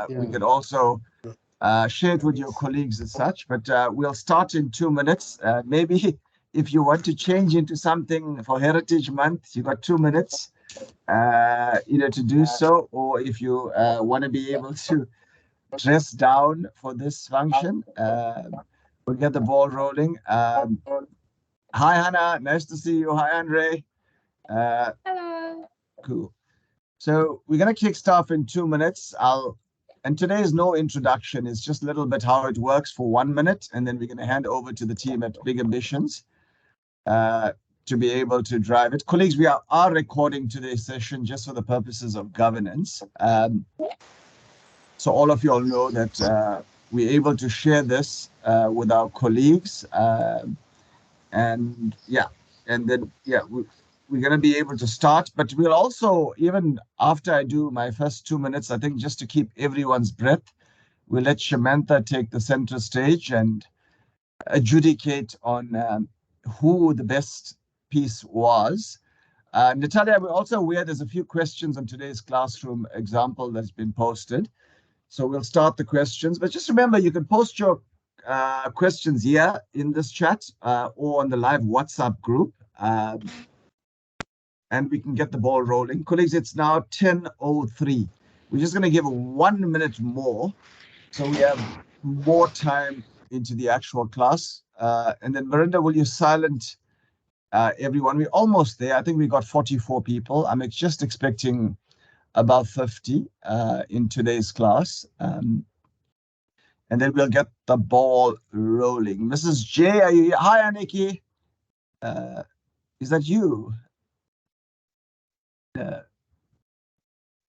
We could also share it with your colleagues and such, but we'll start in 2 minutes. Maybe if you want to change into something for Heritage Month, you got 2 minutes, to do so, or if you want to be able to dress down for this function, we'll get the ball rolling. Hi, Hannah. Nice to see you. Hi, Andre. Hello. Cool. So we're going to kick stuff in 2 minutes. And today is no introduction. It's just a little bit how it works for 1 minute. And then we're going to hand over to the team at Big Ambitions to be able to drive it. Colleagues, we are recording today's session just for the purposes of governance. So all of you all know that we're able to share this with our colleagues. And then we're going to be able to start, but we'll also, even after I do my first 2 minutes, I think just to keep everyone's breath, we'll let Shamantha take the center stage and adjudicate on who the best piece was. Natalia, we're also aware there's a few questions on today's classroom example that's been posted. So we'll start the questions, but just remember, you can post your questions here in this chat or on the live WhatsApp group. And we can get the ball rolling. Colleagues, it's now 10:03. We're just going to give 1 minute more, so we have more time into the actual class. And then, Marinda, will you silent everyone? We're almost there. I think we got 44 people. I'm just expecting about 50 in today's class. And then we'll get the ball rolling. Mrs. J, are you here? Hi, Aniki. Is that you?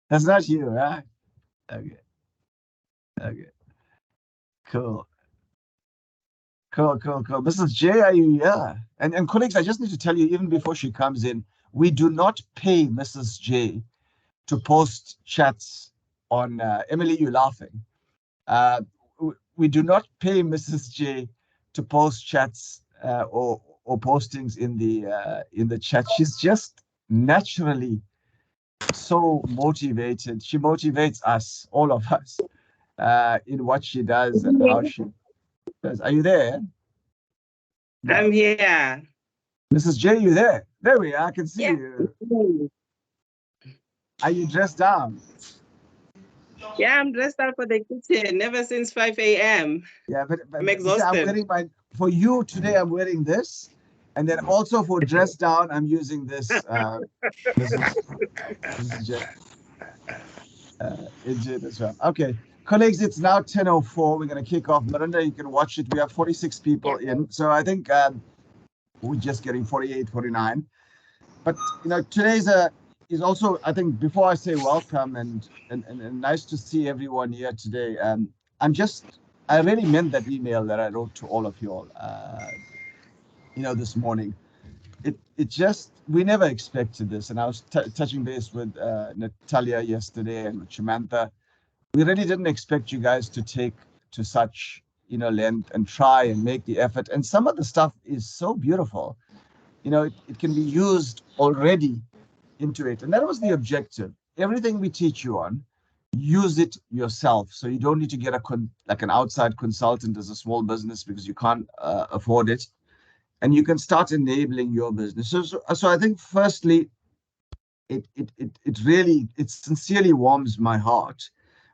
That's not you, right? Okay. Cool. Mrs. J, are you here? And colleagues, I just need to tell you, even before she comes in, we do not pay Mrs. J to post chats on Emily, you're laughing. We do not pay Mrs. J to post chats or postings in the chat. She's just naturally so motivated. She motivates us, all of us, in what she does and how she does. Are you there? No. I'm here. Mrs. J, you there? There we are. I can see you. Are you dressed down? Yeah, I'm dressed out for the kitchen ever since 5 a.m. Yeah, but I'm exhausted. I'm wearing for you today, I'm wearing this. And then also for dress down, I'm using this. Mrs. J as well. Okay, colleagues, it's now 10:04. We're going to kick off. Marinda, you can watch it. We have 46 people in. So I think we're just getting 48, 49. But, today's is also, I think, before I say welcome and nice to see everyone here today, I really meant that email that I wrote to all of you all, this morning. It just, we never expected this. And I was touching base with Natalia yesterday and with Shamantha. We really didn't expect you guys to take to such, length and try and make the effort. And some of the stuff is so beautiful. It can be used already into it. And that was the objective. Everything we teach you on, use it yourself. So you don't need to get an outside consultant as a small business because you can't afford it. And you can start enabling your business. So I think firstly, it sincerely warms my heart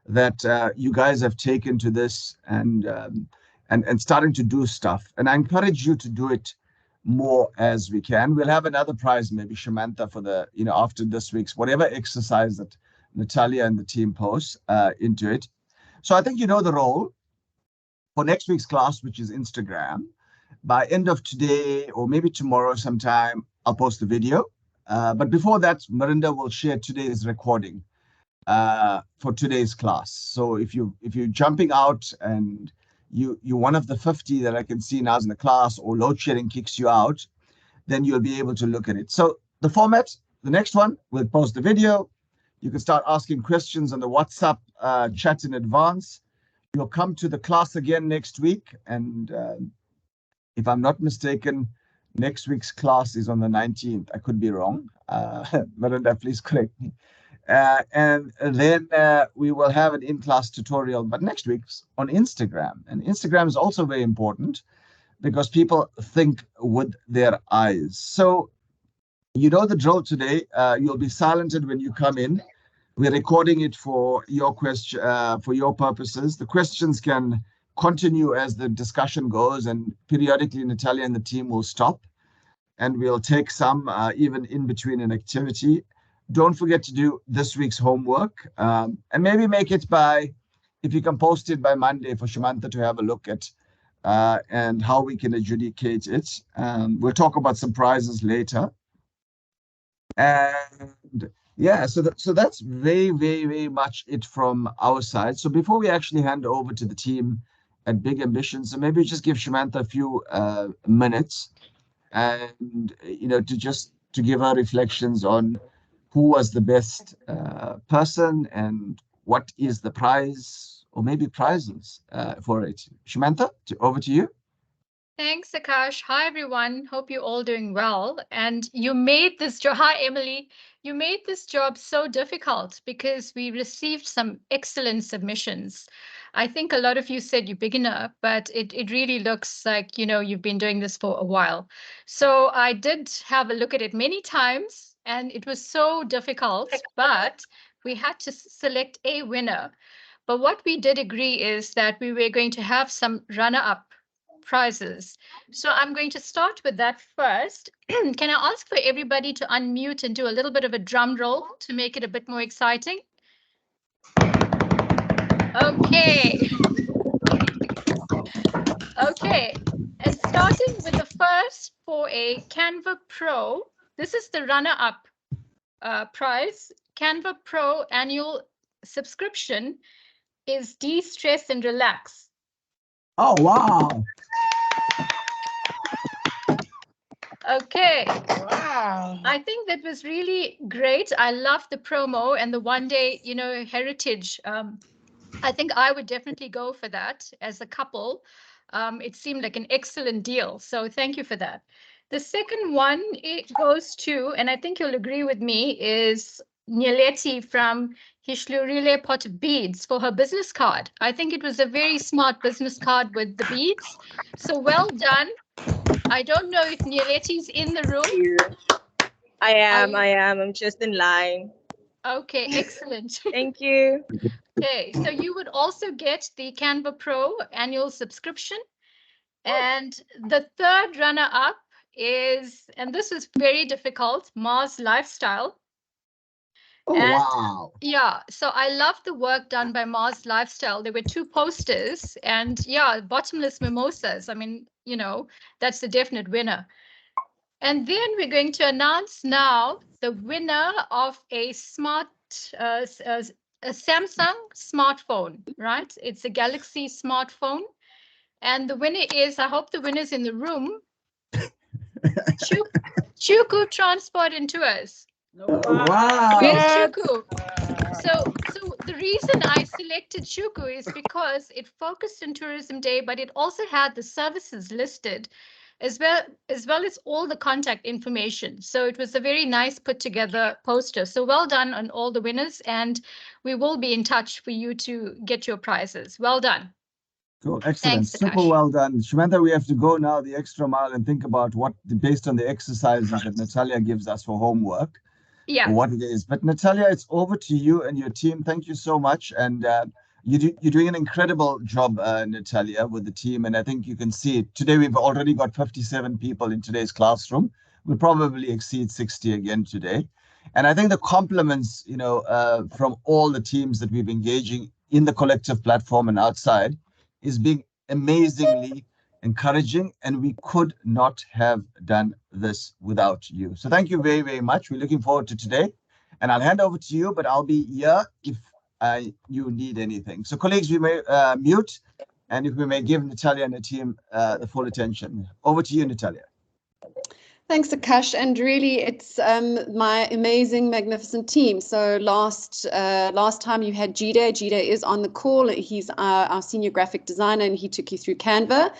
that you guys have taken to this and starting to do stuff. And I encourage you to do it more as we can. We'll have another prize, maybe Shamantha, for the, after this week's, whatever exercise that Natalia and the team post into it. So I think you know the role for next week's class, which is Instagram. By end of today or maybe tomorrow sometime, I'll post the video. But before that, Marinda will share today's recording for today's class. So if you're jumping out and you're one of the 50 that I can see now in the class, or load shedding kicks you out, then you'll be able to look at it. So the format, the next one, we'll post the video. You can start asking questions on the WhatsApp chat in advance. You'll come to the class again next week. And if I'm not mistaken, next week's class is on the 19th. I could be wrong. Marinda, please correct me. And then we will have an in-class tutorial, but next week on Instagram. And Instagram is also very important because people think with their eyes. So you know the drill today. You'll be silenced when you come in. We're recording it for your question, for your purposes. The questions can continue as the discussion goes, and periodically Natalia and the team will stop, and we'll take some even in between an activity. Don't forget to do this week's homework, and maybe make it by, if you can post it by Monday for Shamantha to have a look at, and how we can adjudicate it. We'll talk about some prizes later. And yeah, so that's very, very, very much it from our side. So before we actually hand over to the team at Big Ambitions, so maybe just give Shamantha a few minutes, and to give her reflections on who was the best person and what is the prize or maybe prizes for it. Shamantha, over to you. Thanks, Akash. Hi, everyone. Hope you're all doing well. And you made this job, hi, Emily. You made this job so difficult because we received some excellent submissions. I think a lot of you said you're beginner, but it really looks like, you've been doing this for a while. So I did have a look at it many times, and it was so difficult, but we had to select a winner. But what we did agree is that we were going to have some runner-up prizes. So I'm going to start with that first. Can I ask for everybody to unmute and do a little bit of a drum roll to make it a bit more exciting? Okay. Okay. And starting with the first for a Canva Pro, this is the runner-up prize. Canva Pro annual subscription is De-Stress and Relax. Oh, wow. Okay. Wow. I think that was really great. I love the promo and the one day, heritage. I think I would definitely go for that as a couple. It seemed like an excellent deal. So thank you for that. The second one, it goes to, and I think you'll agree with me, is Nyeleti from Hishlurile Pot of Beads for her business card. I think it was a very smart business card with the beads. So well done. I don't know if Nyeleti's in the room. I am. I'm just in line. Okay, excellent. Thank you. Okay, so you would also get the Canva Pro annual subscription. And the third runner-up is, and this is very difficult, Mars Lifestyle. Oh, And wow. yeah, so I love the work done by Mars Lifestyle. There were 2 posters and yeah, bottomless mimosas. I mean, that's the definite winner. And then we're going to announce now the winner of a a Samsung smartphone, right? It's a Galaxy smartphone. And the winner is, I hope the winner's in the room, Chuku Transport and Tours. Wow. Where's Chuku? So the reason I selected Chuku is because it focused on Tourism Day, but it also had the services listed as well as all the contact information. So it was a very nice put together poster. So well done on all the winners, and we will be in touch for you to get your prizes. Well done. Cool, excellent. Thanks, Super Akash. well done. Shamantha, we have to go now the extra mile and think about based on the exercises that Natalia gives us for homework, Yeah. what it is. But Natalia, it's over to you and your team. Thank you so much. And you're doing an incredible job, Natalia, with the team. And I think you can see it. Today, we've already got 57 people in today's classroom. We'll probably exceed 60 again today. And I think the compliments, from all the teams that we've engaging in the collective platform and outside is being amazingly encouraging, and we could not have done this without you. So thank you very, very much. We're looking forward to today, and I'll hand over to you, but I'll be here if you need anything. So colleagues, we may mute, and if we may give Natalia and the team the full attention. Over to you, Natalia. Thanks, Akash, and really it's my amazing, magnificent team. So last time you had Jide. Jide is on the call. He's our senior graphic designer, and he took you through Canva.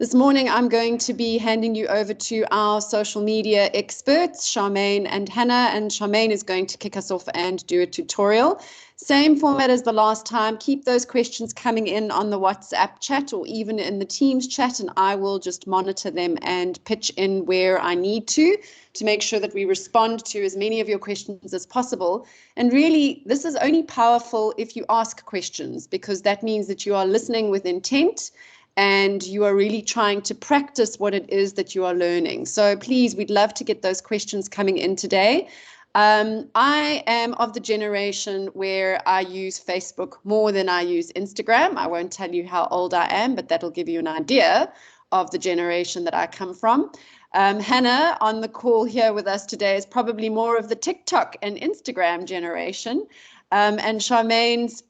This morning, I'm going to be handing you over to our social media experts, Charmaine and Hannah, and Charmaine is going to kick us off and do a tutorial. Same format as the last time. Keep those questions coming in on the WhatsApp chat or even in the Teams chat, and I will just monitor them and pitch in where I need to make sure that we respond to as many of your questions as possible. And really, this is only powerful if you ask questions, because that means that you are listening with intent and you are really trying to practice what it is that you are learning. So please, we'd love to get those questions coming in today. I am of the generation where I use Facebook more than I use Instagram. I won't tell you how old I am, but that'll give you an idea of the generation that I come from. Hannah on the call here with us today is probably more of the TikTok and Instagram generation. And Charmaine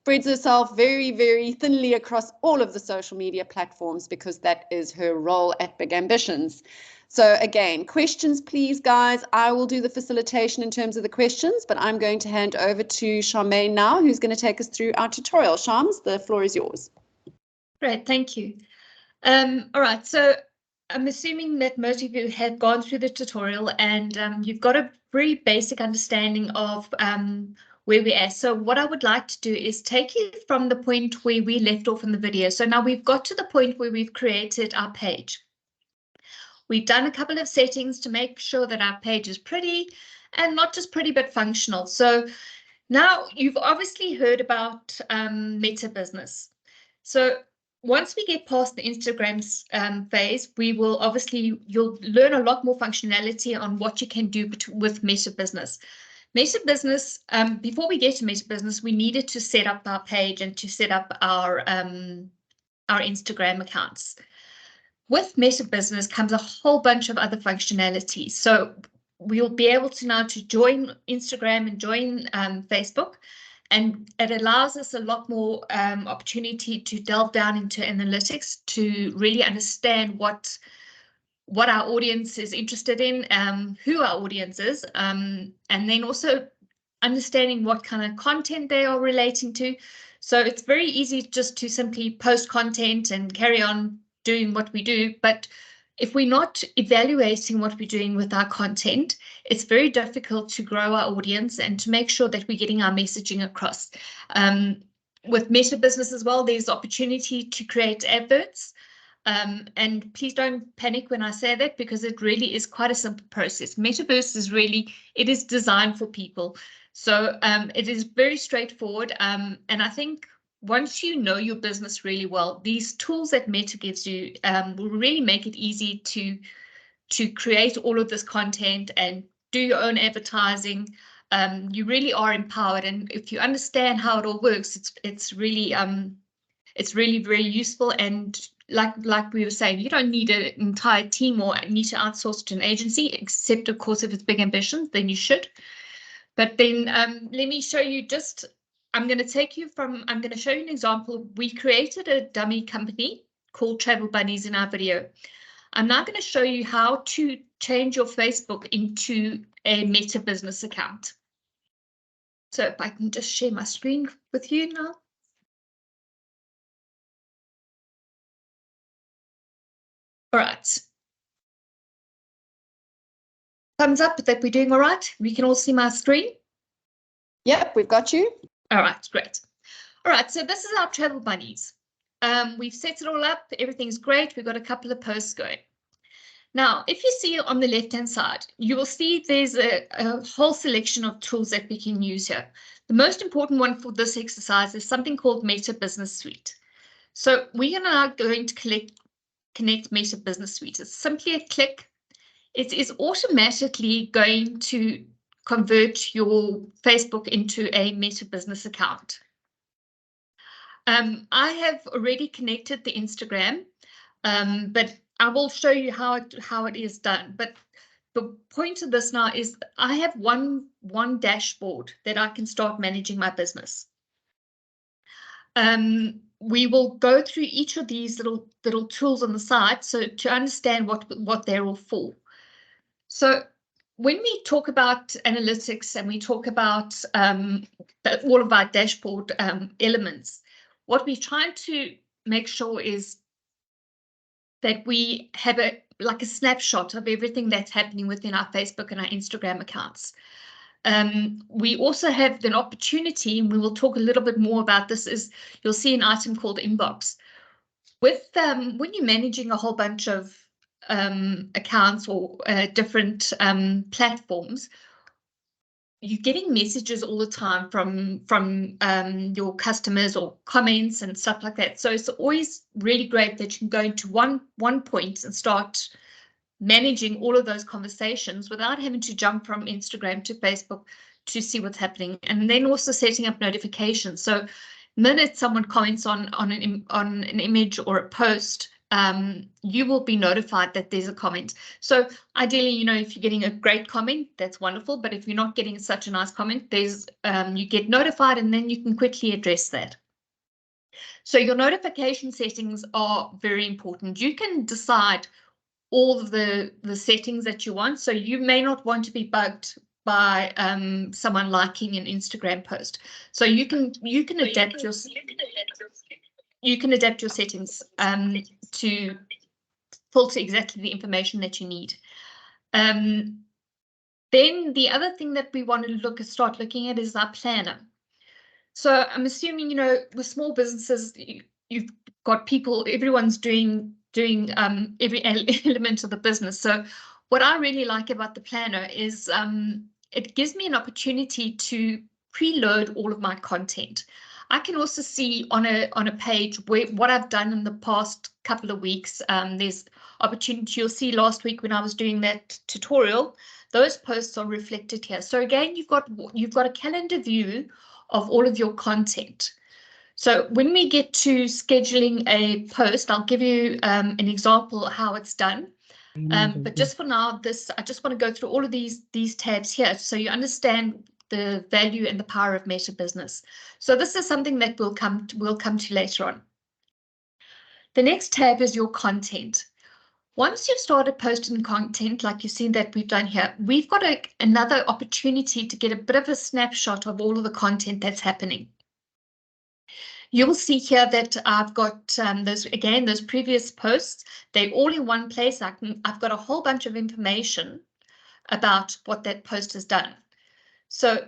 spreads herself very, very thinly across all of the social media platforms because that is her role at Big Ambitions. So again, questions, please, guys. I will do the facilitation in terms of the questions, but I'm going to hand over to Charmaine now, who's going to take us through our tutorial. Shams, the floor is yours. Great, thank you. All right, so I'm assuming that most of you have gone through the tutorial and you've got a very basic understanding of where we're at. So what I would like to do is take you from the point where we left off in the video. So now we've got to the point where we've created our page. We've done a couple of settings to make sure that our page is pretty, and not just pretty, but functional. So now you've obviously heard about Meta Business. So once we get past the Instagram phase, we will you'll learn a lot more functionality on what you can do with Meta Business. Meta Business, before we get to Meta Business, we needed to set up our page and to set up our Instagram accounts. With Meta Business comes a whole bunch of other functionalities. So we'll be able to now to join Instagram and join Facebook, and it allows us a lot more opportunity to delve down into analytics to really understand what our audience is interested in, who our audience is, and then also understanding what kind of content they are relating to. So it's very easy just to simply post content and carry on doing what we do. But if we're not evaluating what we're doing with our content, it's very difficult to grow our audience and to make sure that we're getting our messaging across. With Meta Business as well, there's opportunity to create adverts. And please don't panic when I say that, because it really is quite a simple process. Metaverse is it is designed for people. So it is very straightforward. And I think once you know your business really well, these tools that Meta gives you will really make it easy to create all of this content and do your own advertising. You really are empowered. And if you understand how it all works, it's really very useful. And like we were saying, you don't need an entire team or need to outsource to an agency, except of course if it's Big Ambitions, then you should. But then let me show you I'm going to show you an example. We created a dummy company called Travel Bunnies in our video. I'm now going to show you how to change your Facebook into a Meta Business account. So if I can just share my screen with you now. All right. Thumbs up that we're doing all right. We can all see my screen. Yep, we've got you. All right, great. All right, so this is our Travel Bunnies. We've set it all up. Everything's great. We've got a couple of posts going. Now, if you see on the left-hand side, you will see there's a whole selection of tools that we can use here. The most important one for this exercise is something called Meta Business Suite. So we are now going to connect Meta Business Suite. It's simply a click. It is automatically going to convert your Facebook into a Meta Business account. I have already connected the Instagram, but I will show you how it is done. But the point of this now is I have one dashboard that I can start managing my business. We will go through each of these little tools on the side, so to understand what they're all for. So when we talk about analytics and we talk about all of our dashboard elements, what we're trying to make sure is that we have like a snapshot of everything that's happening within our Facebook and our Instagram accounts. We also have an opportunity, and we will talk a little bit more about this, is you'll see an item called inbox. With when you're managing a whole bunch of accounts or different platforms, you're getting messages all the time from your customers or comments and stuff like that. So it's always really great that you can go into one point and start managing all of those conversations without having to jump from Instagram to Facebook to see what's happening, and then also setting up notifications. So the minute someone comments on an image or a post, you will be notified that there's a comment. So ideally, you know, if you're getting a great comment, that's wonderful. But if you're not getting such a nice comment, there's you get notified, and then you can quickly address that. So your notification settings are very important. You can decide all of the settings that you want. So you may not want to be bugged by someone liking an Instagram post. So you can adapt your settings to filter exactly the information that you need. Then the other thing that we want to start looking at is our planner. So I'm assuming, you know, with small businesses, you've got people, everyone's doing every element of the business. So what I really like about the planner is it gives me an opportunity to preload all of my content. I can also see on a page what I've done in the past couple of weeks. There's opportunity. You'll see last week when I was doing that tutorial, those posts are reflected here. So again, you've got a calendar view of all of your content. So when we get to scheduling a post, I'll give you an example of how it's done. But just for now, I just want to go through all of these tabs here so you understand the value and the power of Meta Business. So this is something that we'll come to later on. The next tab is your content. Once you've started posting content, like you see that we've done here, we've got another opportunity to get a bit of a snapshot of all of the content that's happening. You'll see here that I've got those previous posts. They're all in one place. I've got a whole bunch of information about what that post has done. So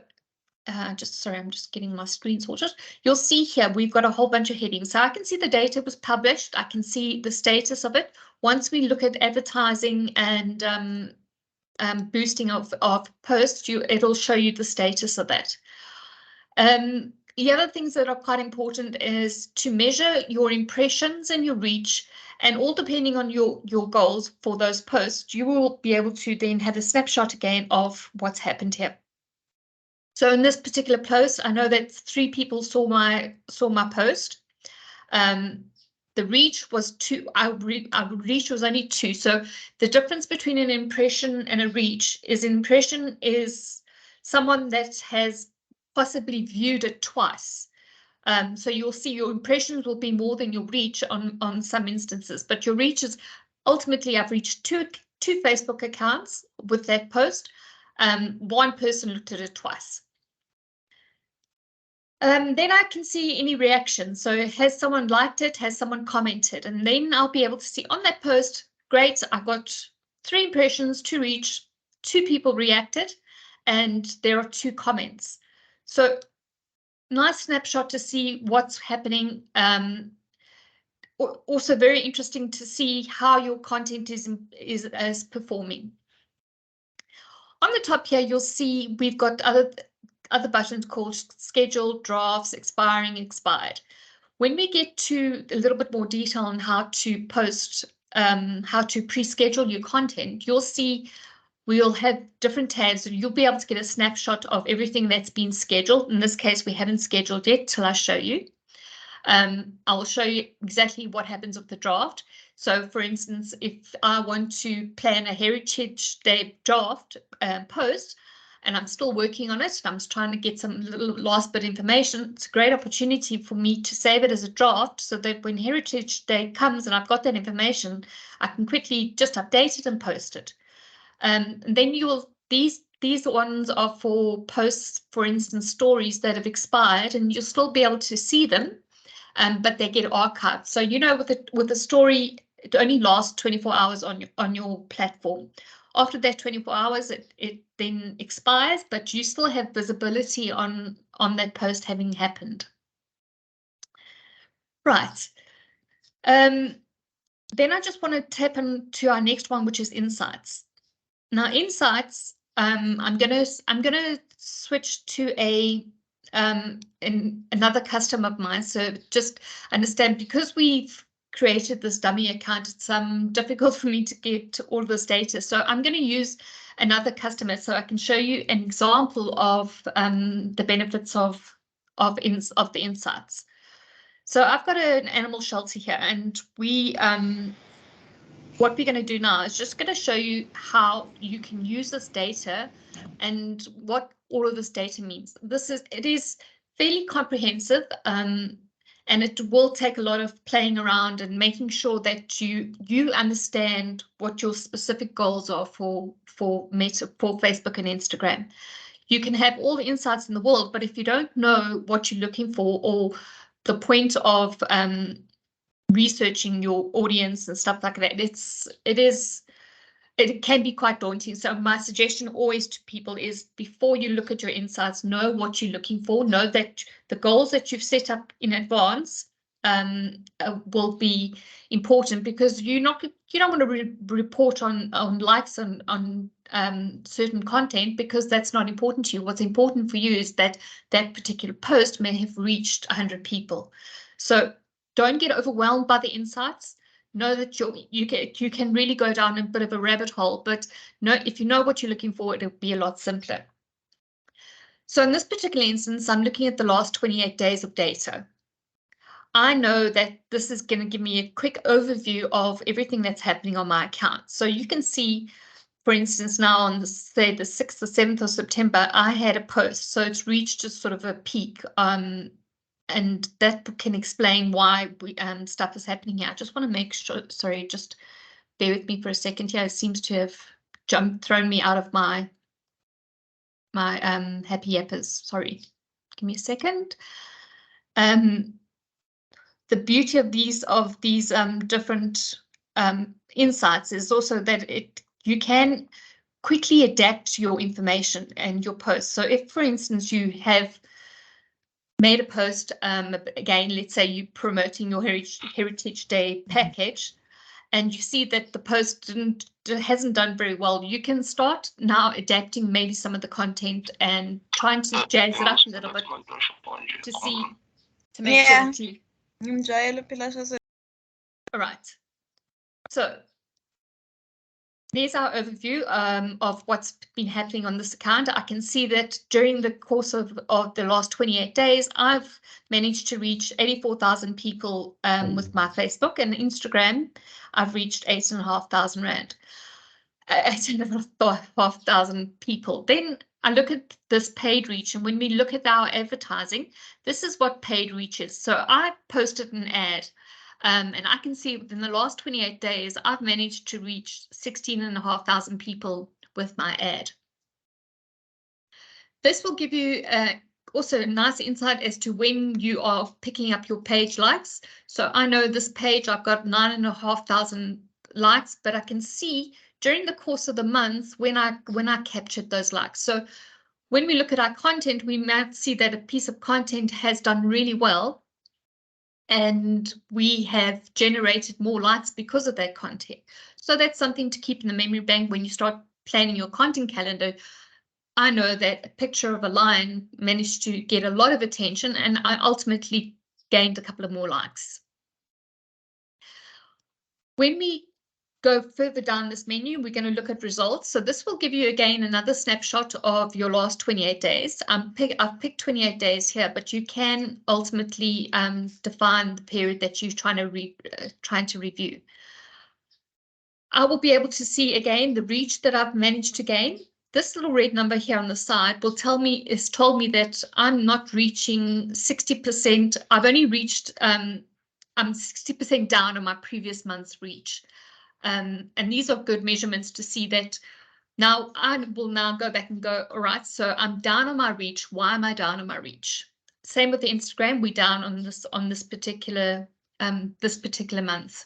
I'm just getting my screen sorted. You'll see here we've got a whole bunch of headings. So I can see the data was published. I can see the status of it. Once we look at advertising and boosting of posts, it'll show you the status of that. The other things that are quite important is to measure your impressions and your reach, and all depending on your goals for those posts, you will be able to then have a snapshot again of what's happened here. So in this particular post, I know that 3 people saw my post. The reach was 2. Our reach was only 2. So the difference between an impression and a reach is an impression is someone that has possibly viewed it twice. So you'll see your impressions will be more than your reach on some instances, but your reach is ultimately I've reached two Facebook accounts with that post. One person looked at it twice. Then I can see any reaction. So has someone liked it? Has someone commented? And then I'll be able to see on that post, great, I got 3 impressions, 2 reach, 2 people reacted, and there are 2 comments. So nice snapshot to see what's happening. Also very interesting to see how your content is performing. On the top here, you'll see we've got other buttons called scheduled, drafts, expiring, expired. When we get to a little bit more detail on how to post, how to pre-schedule your content, you'll see we'll have different tabs. You'll be able to get a snapshot of everything that's been scheduled. In this case, we haven't scheduled yet till I show you. I will show you exactly what happens with the draft. So for instance, if I want to plan a Heritage Day draft post, and I'm still working on it, and I'm just trying to get some little last bit information, it's a great opportunity for me to save it as a draft so that when Heritage Day comes and I've got that information, I can quickly just update it and post it. And then these ones are for posts, for instance, stories that have expired, and you'll still be able to see them, but they get archived. So, you know, with a story, it only lasts 24 hours on your platform. After that 24 hours, it then expires, but you still have visibility on that post having happened. Right. Then I just want to tap into our next one, which is insights. Now, insights, I'm gonna switch to another customer of mine. So just understand, because we've created this dummy account, it's difficult for me to get all this data. So I'm going to use another customer so I can show you an example of the benefits of the insights. So I've got an animal shelter here, and what we're going to do now is just going to show you how you can use this data and what all of this data means. It is fairly comprehensive, and it will take a lot of playing around and making sure that you understand what your specific goals are for Facebook and Instagram. You can have all the insights in the world, but if you don't know what you're looking for, or the point of researching your audience and stuff like that, it can be quite daunting. So my suggestion always to people is, before you look at your insights, know what you're looking for. Know that the goals that you've set up in advance will be important, because you don't want to report on likes on certain content, because that's not important to you. What's important for you is that particular post may have reached 100 people. So don't get overwhelmed by the insights. Know that you can really go down a bit of a rabbit hole, but if you know what you're looking for, it'll be a lot simpler. So in this particular instance, I'm looking at the last 28 days of data. I know that this is going to give me a quick overview of everything that's happening on my account. So you can see, for instance, now on say the 6th or 7th of September, I had a post. So it's reached just sort of a peak. And that can explain why stuff is happening here. I just want to make sure, sorry, just bear with me for a second here. It seems to have thrown me out of my happy yappers. Sorry, give me a second. The beauty of these different insights is also that you can quickly adapt your information and your posts. So if, for instance, you have made a post, again, let's say you're promoting your Heritage Day package, and you see that the post hasn't done very well, you can start now adapting maybe some of the content and trying to jazz it up a little bit to make sure that you. All right. So there's our overview of what's been happening on this account. I can see that during the course of the last 28 days, I've managed to reach 84,000 people with my Facebook, and Instagram, I've reached 8,500 Rand. 8,500 people. Then I look at this paid reach, and when we look at our advertising, this is what paid reach is. So I posted an ad. And I can see within the last 28 days, I've managed to reach 16,500 people with my ad. This will give you also a nice insight as to when you are picking up your page likes. So I know this page, I've got 9,500 likes, but I can see during the course of the month when I captured those likes. So when we look at our content, we might see that a piece of content has done really well, and we have generated more likes because of that content. So that's something to keep in the memory bank when you start planning your content calendar. I know that a picture of a lion managed to get a lot of attention, and I ultimately gained a couple of more likes. When we go further down this menu, we're going to look at results. So this will give you again another snapshot of your last 28 days. I've picked 28 days here, but you can ultimately define the period that you're trying to review. I will be able to see again the reach that I've managed to gain. This little red number here on the side will told me that I'm not reaching 60%. I've only reached I'm 60% down on my previous month's reach. And these are good measurements to see that. Now I will now go back and go, all right, so I'm down on my reach. Why am I down on my reach? Same with the Instagram, we're down on this particular month.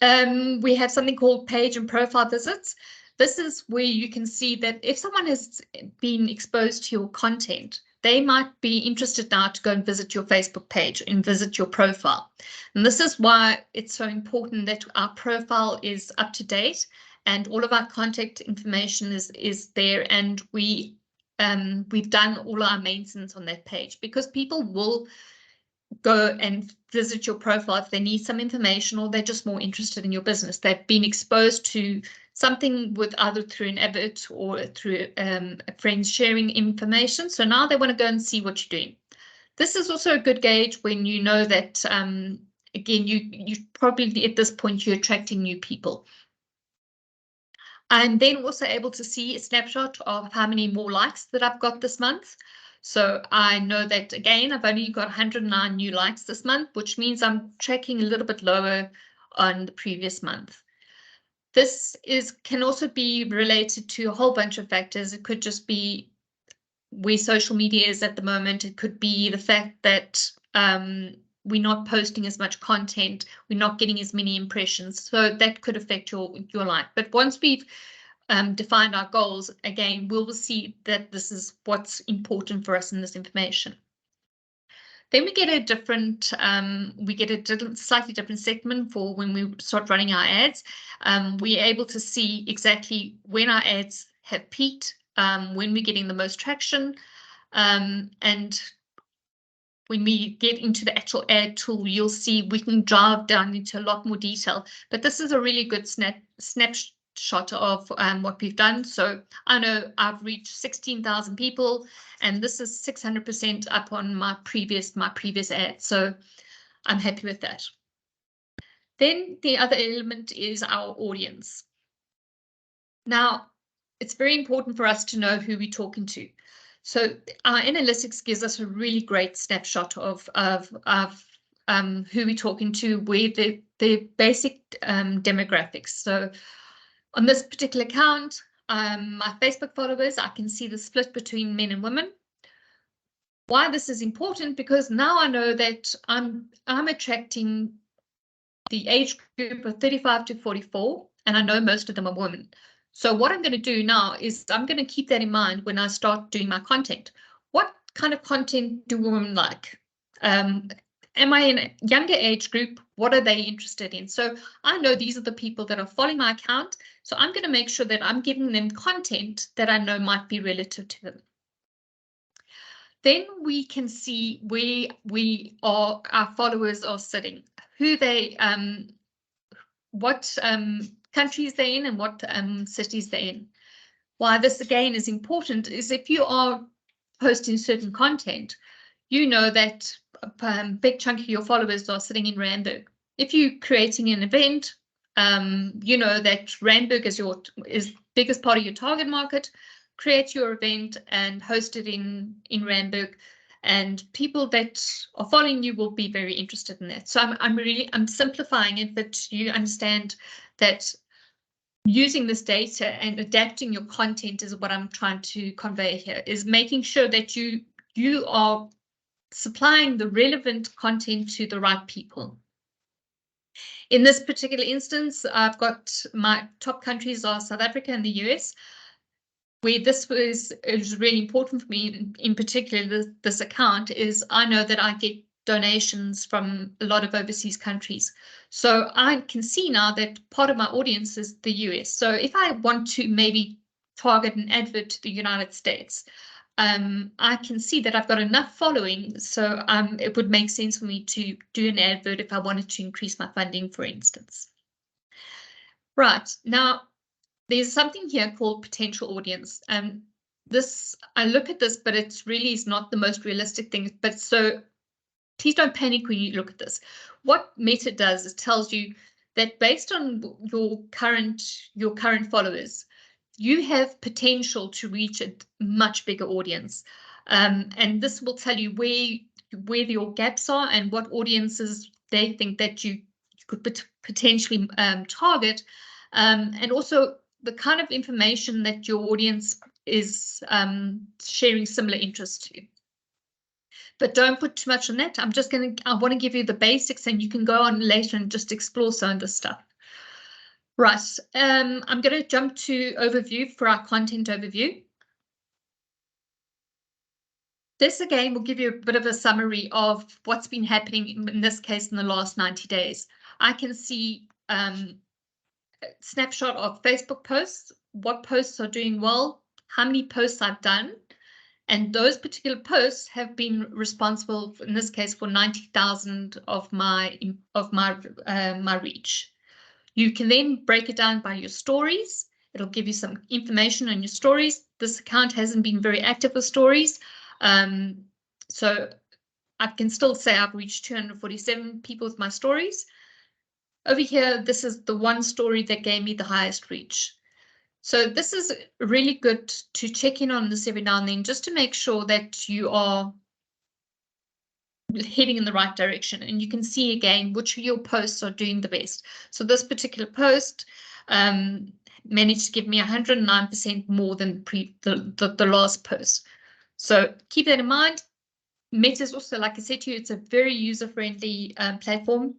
We have something called page and profile visits. This is where you can see that if someone has been exposed to your content, they might be interested now to go and visit your Facebook page and visit your profile. And this is why it's so important that our profile is up to date and all of our contact information is there, and we've done all our maintenance on that page, because people will go and visit your profile if they need some information or they're just more interested in your business. They've been exposed to something with either through an advert or through a friend sharing information. So now they want to go and see what you're doing. This is also a good gauge when you know that, again, you probably at this point you're attracting new people. I'm then also able to see a snapshot of how many more likes that I've got this month. So I know that, again, I've only got 109 new likes this month, which means I'm tracking a little bit lower on the previous month. This can also be related to a whole bunch of factors. It could just be where social media is at the moment. It could be the fact that we're not posting as much content. We're not getting as many impressions. So that could affect your like. But once we've defined our goals, again, we'll see that this is what's important for us in this information. Then we get a slightly different segment for when we start running our ads. We're able to see exactly when our ads have peaked, when we're getting the most traction, and when we get into the actual ad tool, you'll see we can drive down into a lot more detail. But this is a really good snapshot of what we've done. So I know I've reached 16,000 people, and this is 600% up on my previous ad. So I'm happy with that. Then the other element is our audience. Now, it's very important for us to know who we're talking to. So our analytics gives us a really great snapshot of who we're talking to, where the basic demographics. So on this particular account, my Facebook followers, I can see the split between men and women. Why this is important? Because now I know that I'm attracting the age group of 35 to 44, and I know most of them are women. So what I'm going to do now is I'm going to keep that in mind when I start doing my content. What kind of content do women like? Am I in a younger age group? What are they interested in? So I know these are the people that are following my account. So I'm going to make sure that I'm giving them content that I know might be relative to them. Then we can see where our followers are sitting, who they, what countries they're in and what cities they're in. Why this again is important is if you are posting certain content, you know that a big chunk of your followers are sitting in Randburg. If you're creating an event, you know that Randburg is biggest part of your target market. Create your event and host it in Randburg, and people that are following you will be very interested in that. So I'm simplifying it, but you understand that using this data and adapting your content is what I'm trying to convey here, is making sure that you are supplying the relevant content to the right people. In this particular instance, I've got my top countries are South Africa and the US, where this is really important for me. In particular, this account is I know that I get donations from a lot of overseas countries. So I can see now that part of my audience is the US. So if I want to maybe target an advert to the United States, I can see that I've got enough following. So it would make sense for me to do an advert if I wanted to increase my funding, for instance. Right, now, there's something here called potential audience. I look at this, but it really is not the most realistic thing. But so please don't panic when you look at this. What Meta does is tells you that based on your current followers, you have potential to reach a much bigger audience. And this will tell you where your gaps are and what audiences they think that you could potentially target. And also the kind of information that your audience is sharing similar interests to. But don't put too much on that. I want to give you the basics, and you can go on later and just explore some of this stuff. Right, I'm going to jump to overview for our content overview. This again will give you a bit of a summary of what's been happening in this case in the last 90 days. I can see a snapshot of Facebook posts, what posts are doing well, how many posts I've done, and those particular posts have been responsible, in this case, for 90,000 of my reach. You can then break it down by your stories. It'll give you some information on your stories. This account hasn't been very active with stories. So I can still say I've reached 247 people with my stories. Over here, this is the one story that gave me the highest reach. So this is really good to check in on this every now and then, just to make sure that you are heading in the right direction. And you can see again which of your posts are doing the best. So this particular post managed to give me 109% more than the last post. So keep that in mind. Meta is also, like I said to you, it's a very user-friendly platform.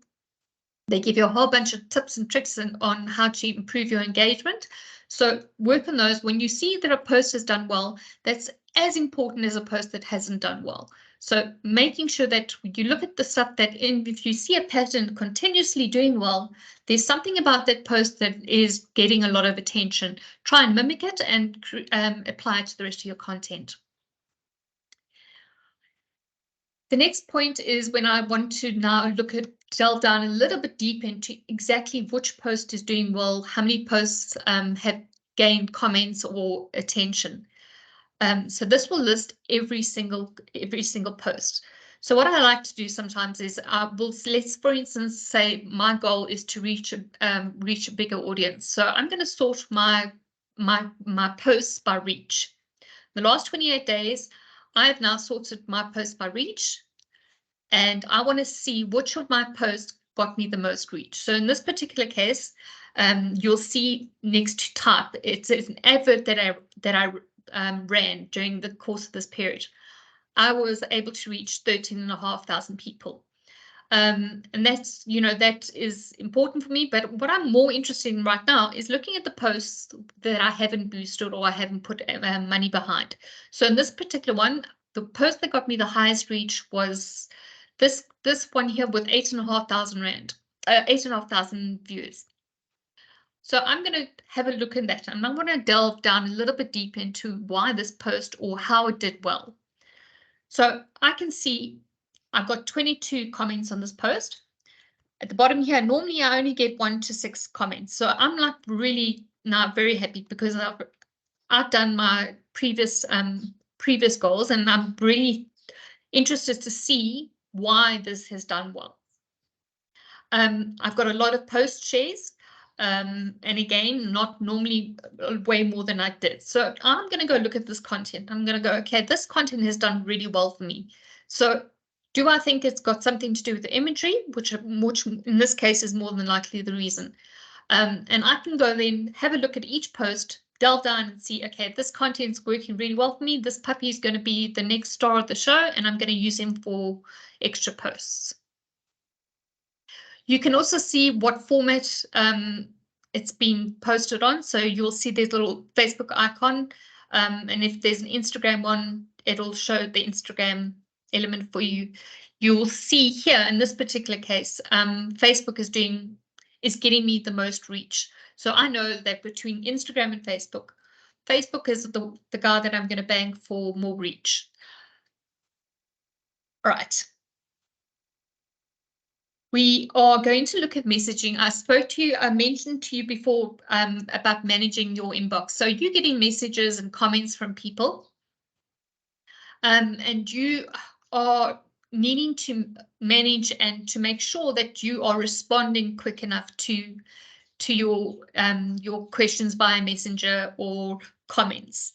They give you a whole bunch of tips and tricks on how to improve your engagement. So work on those. When you see that a post has done well, that's as important as a post that hasn't done well. So making sure that you look at the stuff that if you see a pattern continuously doing well, there's something about that post that is getting a lot of attention. Try and mimic it and apply it to the rest of your content. The next point is when I want to now delve down a little bit deep into exactly which post is doing well, how many posts have gained comments or attention. So this will list every single post. So what I like to do sometimes is let's, for instance, say my goal is to reach a bigger audience. So I'm going to sort my posts by reach. The last 28 days, I have now sorted my posts by reach, and I want to see which of my posts got me the most reach. So in this particular case, you'll see next to type, it's an advert that I ran during the course of this period. I was able to reach 13,500 people. And that's, that is important for me. But what I'm more interested in right now is looking at the posts that I haven't boosted or I haven't put money behind. So in this particular one, the post that got me the highest reach was this one here with 8,500 views. So I'm going to have a look at that, and I'm going to delve down a little bit deep into why this post or how it did well. So I can see I've got 22 comments on this post. At the bottom here, normally I only get 1 to 6 comments. So I'm like really now very happy because I've done my previous goals, and I'm really interested to see why this has done well. I've got a lot of post shares. And again, not normally way more than I did. So I'm going to go look at this content. I'm going to go, okay, this content has done really well for me. So do I think it's got something to do with the imagery, which in this case is more than likely the reason. And I can go then have a look at each post, delve down and see, okay, this content's working really well for me. This puppy is going to be the next star of the show, and I'm going to use him for extra posts. You can also see what format it's been posted on. So you'll see this little Facebook icon. And if there's an Instagram one, it'll show the Instagram element for you. You'll see here in this particular case, Facebook is getting me the most reach. So I know that between Instagram and Facebook is the guy that I'm going to bang for more reach. All right. We are going to look at messaging. I mentioned to you before about managing your inbox. So you're getting messages and comments from people, and you are needing to manage and to make sure that you are responding quick enough to your questions via messenger or comments.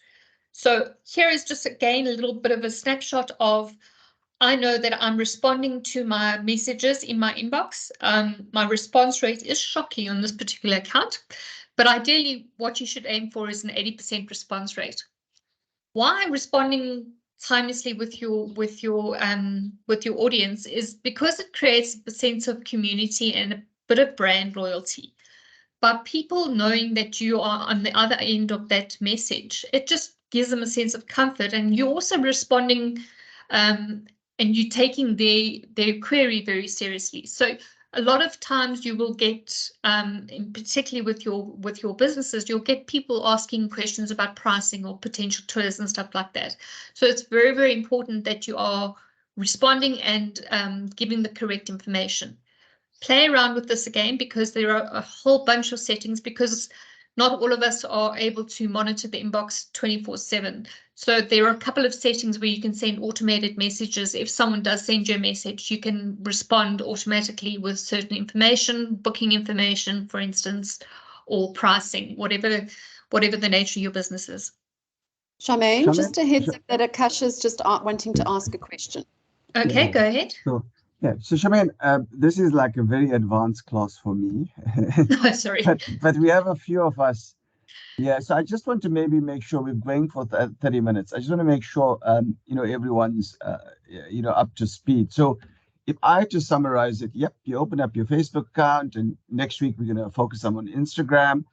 So here is just again a little bit of a snapshot of, I know that I'm responding to my messages in my inbox. My response rate is shocking on this particular account, but ideally what you should aim for is an 80% response rate. Why responding timelessly with your audience is because it creates a sense of community and a bit of brand loyalty. by people knowing that you are on the other end of that message, it just gives them a sense of comfort, and you're also responding and you're taking their query very seriously. So a lot of times you will get, particularly with your businesses, you'll get people asking questions about pricing or potential tours and stuff like that. So it's very, very important that you are responding and giving the correct information. Play around with this again, because there are a whole bunch of settings, because not all of us are able to monitor the inbox 24/7. So there are a couple of settings where you can send automated messages. If someone does send you a message, you can respond automatically with certain information, booking information, for instance, or pricing, whatever the nature of your business is. Charmaine, just a heads up that Akasha's just wanting to ask a question. Okay, Yeah. go ahead. So, yeah, so Charmaine, this is like a very advanced class for me. No, sorry. But we have a few of us. Yeah, so I just want to maybe make sure we're going for 30 minutes. I just want to make sure, everyone's, up to speed. So if I had to summarize it, yep, you open up your Facebook account, and next week we're going to focus on Instagram.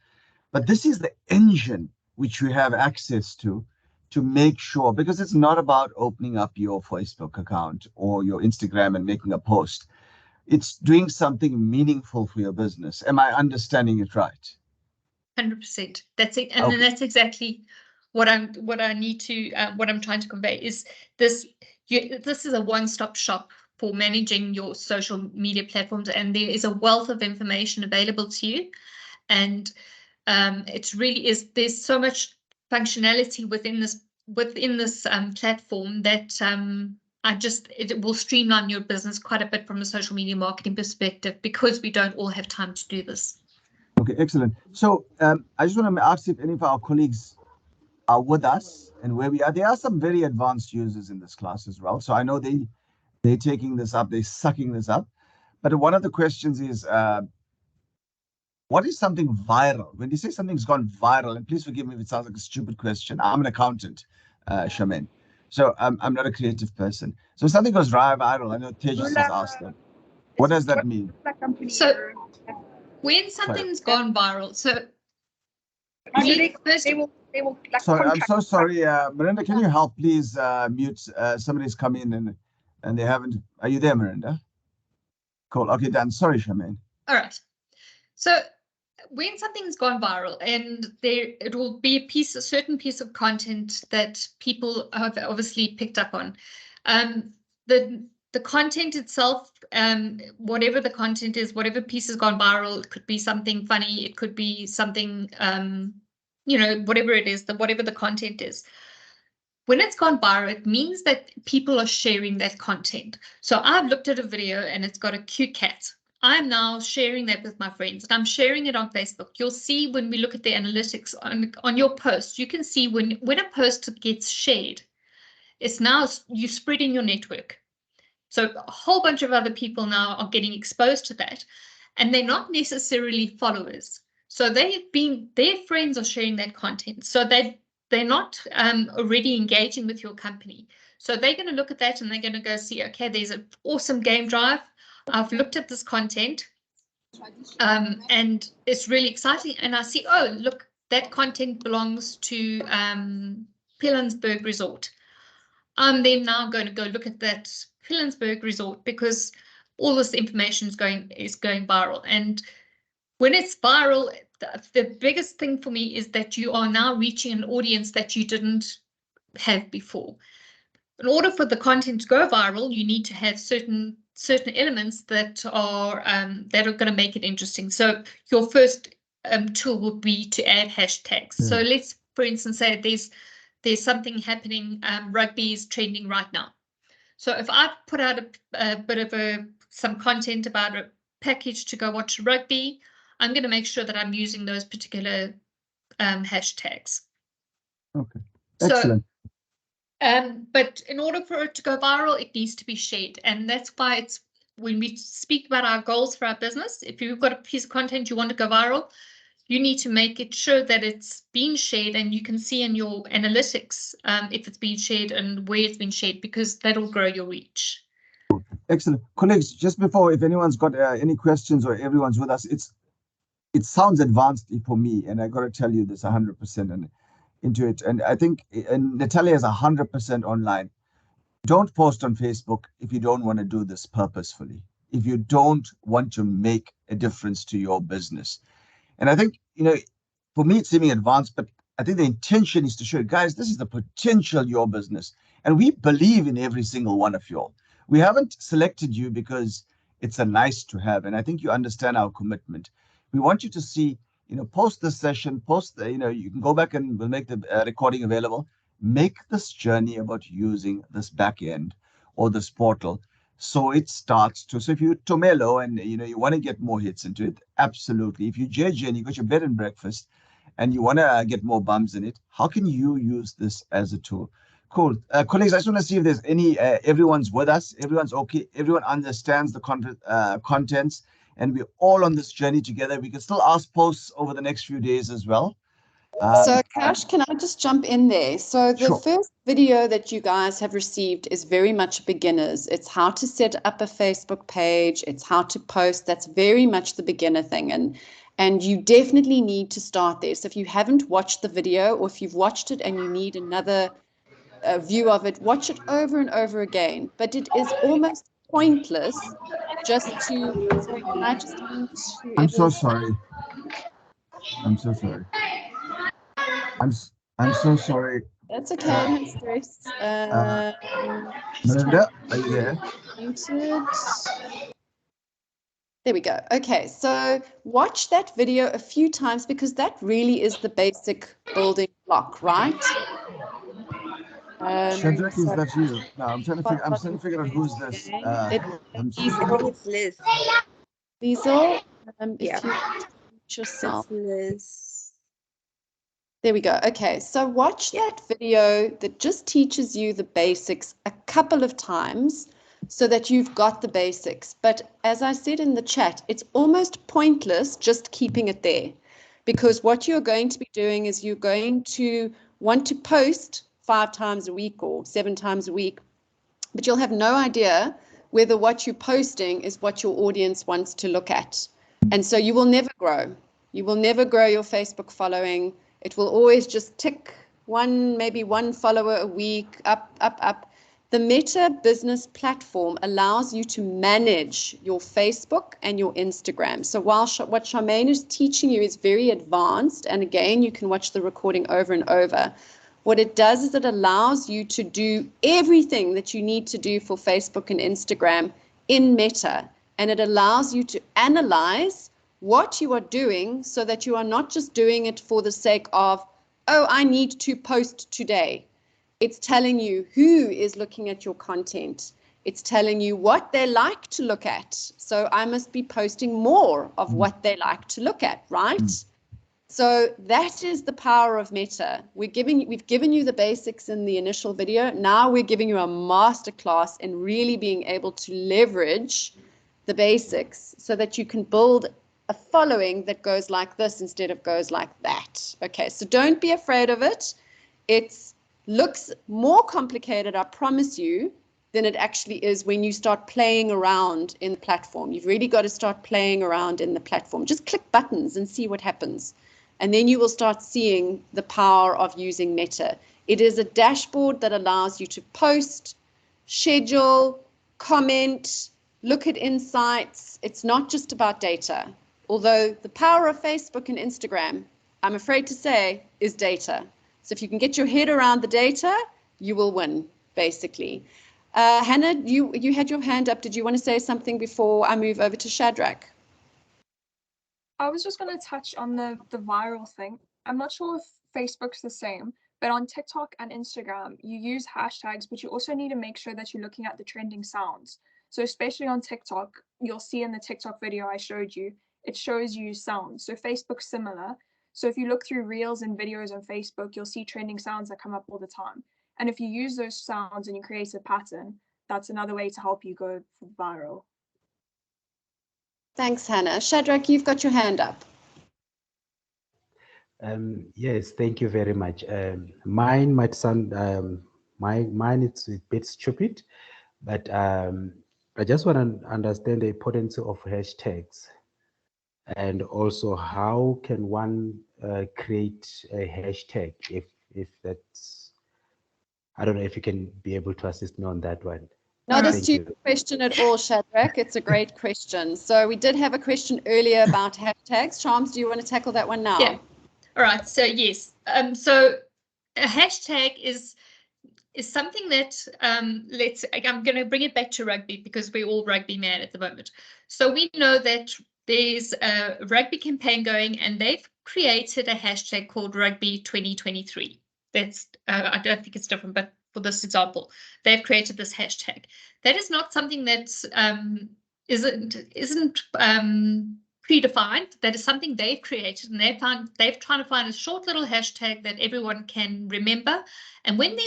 But this is the engine which we have access to make sure, because it's not about opening up your Facebook account or your Instagram and making a post. It's doing something meaningful for your business. Am I understanding it right? 100%. That's it, and Okay. that's exactly what I'm trying to convey is this. This is a one-stop shop for managing your social media platforms, and there is a wealth of information available to you, and it's really is. There's so much functionality within this platform that it will streamline your business quite a bit from a social media marketing perspective, because we don't all have time to do this. Okay, excellent. So I just want to ask if any of our colleagues are with us and where we are. There are some very advanced users in this class as well. So I know they're taking this up, they're sucking this up. But one of the questions is, what is something viral? When you say something's gone viral, and please forgive me if it sounds like a stupid question. I'm an accountant, Charmaine. So I'm not a creative person. So something goes viral. I know Tejas has asked them. What does that mean? So when something's gone viral, so Usually they will like sorry, I'm so sorry, Miranda. Can you help please mute? Somebody's come in and they haven't. Are you there, Miranda? Cool. Okay, done. Sorry, Charmaine. All right. So when something's gone viral, and it will be a certain piece of content that people have obviously picked up on, the content itself, whatever the content is, whatever piece has gone viral, it could be something funny, it could be something, whatever it is, whatever the content is. When it's gone viral, it means that people are sharing that content. So I've looked at a video and it's got a cute cat. I'm now sharing that with my friends, and I'm sharing it on Facebook. You'll see when we look at the analytics on your post, you can see when a post gets shared, it's now you spreading your network. So a whole bunch of other people now are getting exposed to that, and they're not necessarily followers. So their friends are sharing that content. So they're not already engaging with your company. So they're going to look at that and they're going to go see, okay, there's an awesome game drive. I've looked at this content and it's really exciting. And I see, oh, look, that content belongs to Pilanesberg Resort. I'm then now going to go look at that Pilanesberg Resort, because all this information is going viral. And when it's viral, the biggest thing for me is that you are now reaching an audience that you didn't have before. In order for the content to go viral, you need to have certain elements that are going to make it interesting. So your first tool would be to add hashtags. So let's, for instance, say there's something happening. Rugby is trending right now. So if I put out a bit of some content about a package to go watch rugby, I'm going to make sure that I'm using those particular hashtags. Okay, excellent. So, but in order for it to go viral, it needs to be shared. And that's why when we speak about our goals for our business, if you've got a piece of content you want to go viral, you need to make it sure that it's being shared, and you can see in your analytics if it's been shared and where it's been shared, because that'll grow your reach. Excellent. Colleagues, just before, if anyone's got any questions or everyone's with us, it sounds advanced for me, and I got to tell you this 100% and into it. And I think and Natalia is 100% online. Don't post on Facebook if you don't want to do this purposefully, if you don't want to make a difference to your business. And I think, for me, it's seeming advanced, but I think the intention is to show, guys, this is the potential your business. And we believe in every single one of you. We haven't selected you because it's a nice to have. And I think you understand our commitment. We want you to see, post this session, you can go back and we'll make the recording available. Make this journey about using this back end or this portal. So it starts to, so if you're Tomelo and you want to get more hits into it, absolutely. If you're JJ and you got your bed and breakfast and you want to get more bums in it, how can you use this as a tool? Cool. Colleagues, I just want to see if there's any, everyone's with us, everyone's okay, everyone understands the contents, and we're all on this journey together. We can still ask posts over the next few days as well. So, Kash, can I just jump in there? So the Sure. first video that you guys have received is very much beginners. It's how to set up a Facebook page. It's how to post. That's very much the beginner thing. And you definitely need to start there. So if you haven't watched the video, or if you've watched it and you need another view of it, watch it over and over again. But it is almost pointless just to, sorry, can I just mute I'm so whoever's- sorry. I'm so sorry. I'm so sorry. That's okay, no stress. Melinda, are you there? Muted. There we go. Okay, so watch that video a few times because that really is the basic building block, right? Shadrach, is So that you? No, I'm trying to figure out who's this. It's Liz. Liesel, Yeah. if you mute yourself. It's Liz. There we go. Okay, so watch that video that just teaches you the basics a couple of times so that you've got the basics. But as I said in the chat, it's almost pointless just keeping it there, because what you're going to be doing is you're going to want to post 5 times a week or 7 times a week, but you'll have no idea whether what you're posting is what your audience wants to look at. And so you will never grow. You will never grow your Facebook following. It will always just tick maybe one follower a week, up, up, up. The Meta Business Platform allows you to manage your Facebook and your Instagram. So while what Charmaine is teaching you is very advanced, and again, you can watch the recording over and over, what it does is it allows you to do everything that you need to do for Facebook and Instagram in Meta. And it allows you to analyze what you are doing so that you are not just doing it for the sake of, oh, I need to post today. It's telling you who is looking at your content. It's telling you what they like to look at. So I must be posting more of what they like to look at, right? So that is the power of Meta. We've given you the basics in the initial video. Now we're giving you a masterclass in really being able to leverage the basics so that you can build a following that goes like this instead of goes like that. Okay, so don't be afraid of it. It looks more complicated, I promise you, than it actually is when you start playing around in the platform. You've really got to start playing around in the platform. Just click buttons and see what happens. And then you will start seeing the power of using Meta. It is a dashboard that allows you to post, schedule, comment, look at insights. It's not just about data. Although the power of Facebook and Instagram, I'm afraid to say, is data. So if you can get your head around the data, you will win, basically. Hannah, you had your hand up. Did you want to say something before I move over to Shadrach? I was just going to touch on the viral thing. I'm not sure if Facebook's the same, but on TikTok and Instagram, you use hashtags, but you also need to make sure that you're looking at the trending sounds. So especially on TikTok, you'll see in the TikTok video I showed you, it shows you sounds. So Facebook's similar. So if you look through reels and videos on Facebook, you'll see trending sounds that come up all the time. And if you use those sounds and you create a pattern, that's another way to help you go viral. Thanks, Hannah. Shadrach, you've got your hand up. Yes, thank you very much. Mine might sound, mine it's a bit stupid, but I just want to understand the importance of hashtags. And also, how can one create a hashtag if that's, I don't know if you can be able to assist me on that one. Not a Thank stupid you. question at all, Shadrach. It's a great question. So we did have a question earlier about hashtags. Charms, do you want to tackle that one now? Yeah. All right. So yes. So a hashtag is something that I'm going to bring it back to rugby because we're all rugby mad at the moment. So we know that there's a rugby campaign going, and they've created a hashtag called Rugby 2023. That's I don't think it's different, but for this example, they've created this hashtag. That is not something that's isn't predefined. That is something they've created, and they've tried to find a short little hashtag that everyone can remember. And when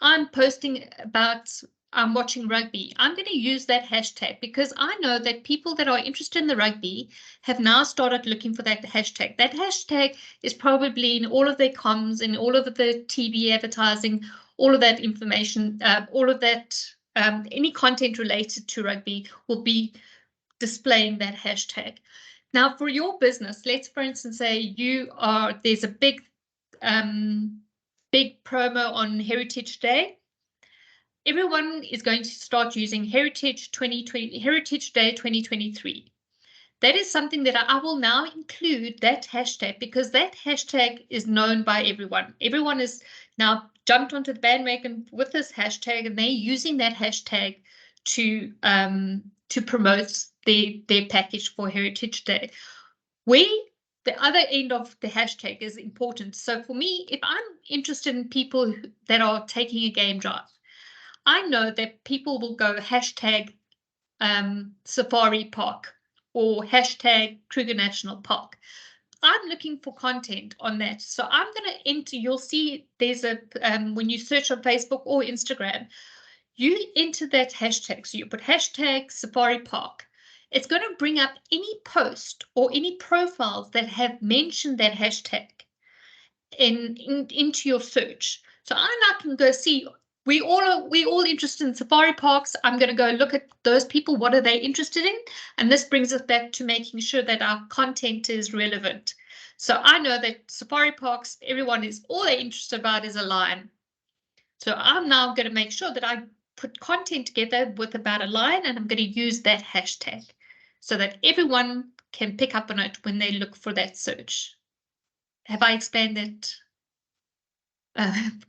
I'm posting about I'm watching rugby, I'm going to use that hashtag because I know that people that are interested in the rugby have now started looking for that hashtag. That hashtag is probably in all of their comms, in all of the TV advertising, all of that information, all of that, any content related to rugby will be displaying that hashtag. Now, for your business, let's for instance say there's a big promo on Heritage Day. Everyone is going to start using Heritage Day 2023. That is something that I will now include that hashtag because that hashtag is known by everyone. Everyone is now jumped onto the bandwagon with this hashtag, and they're using that hashtag to promote their package for Heritage Day. The other end of the hashtag is important. So for me, if I'm interested in people that are taking a game drive, I know that people will go hashtag Safari Park or hashtag Kruger National Park. I'm looking for content on that. So I'm going to enter, you'll see there's a, when you search on Facebook or Instagram, you enter that hashtag. So you put hashtag Safari Park. It's going to bring up any post or any profiles that have mentioned that hashtag into your search. So I now can go see, we all interested in safari parks. I'm going to go look at those people. What are they interested in? And this brings us back to making sure that our content is relevant. So I know that safari parks, all they're interested about is a lion. So I'm now going to make sure that I put content together with about a lion, and I'm going to use that hashtag so that everyone can pick up on it when they look for that search. Have I explained it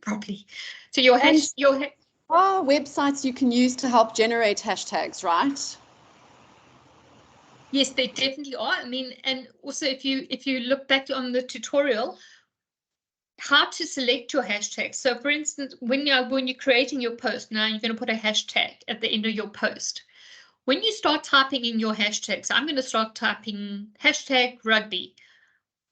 properly? So your websites you can use to help generate hashtags, right? Yes, they definitely are. I mean, and also if you look back on the tutorial, how to select your hashtag. So for instance, when you're creating your post, now you're going to put a hashtag at the end of your post. When you start typing in your hashtags, I'm going to start typing hashtag rugby.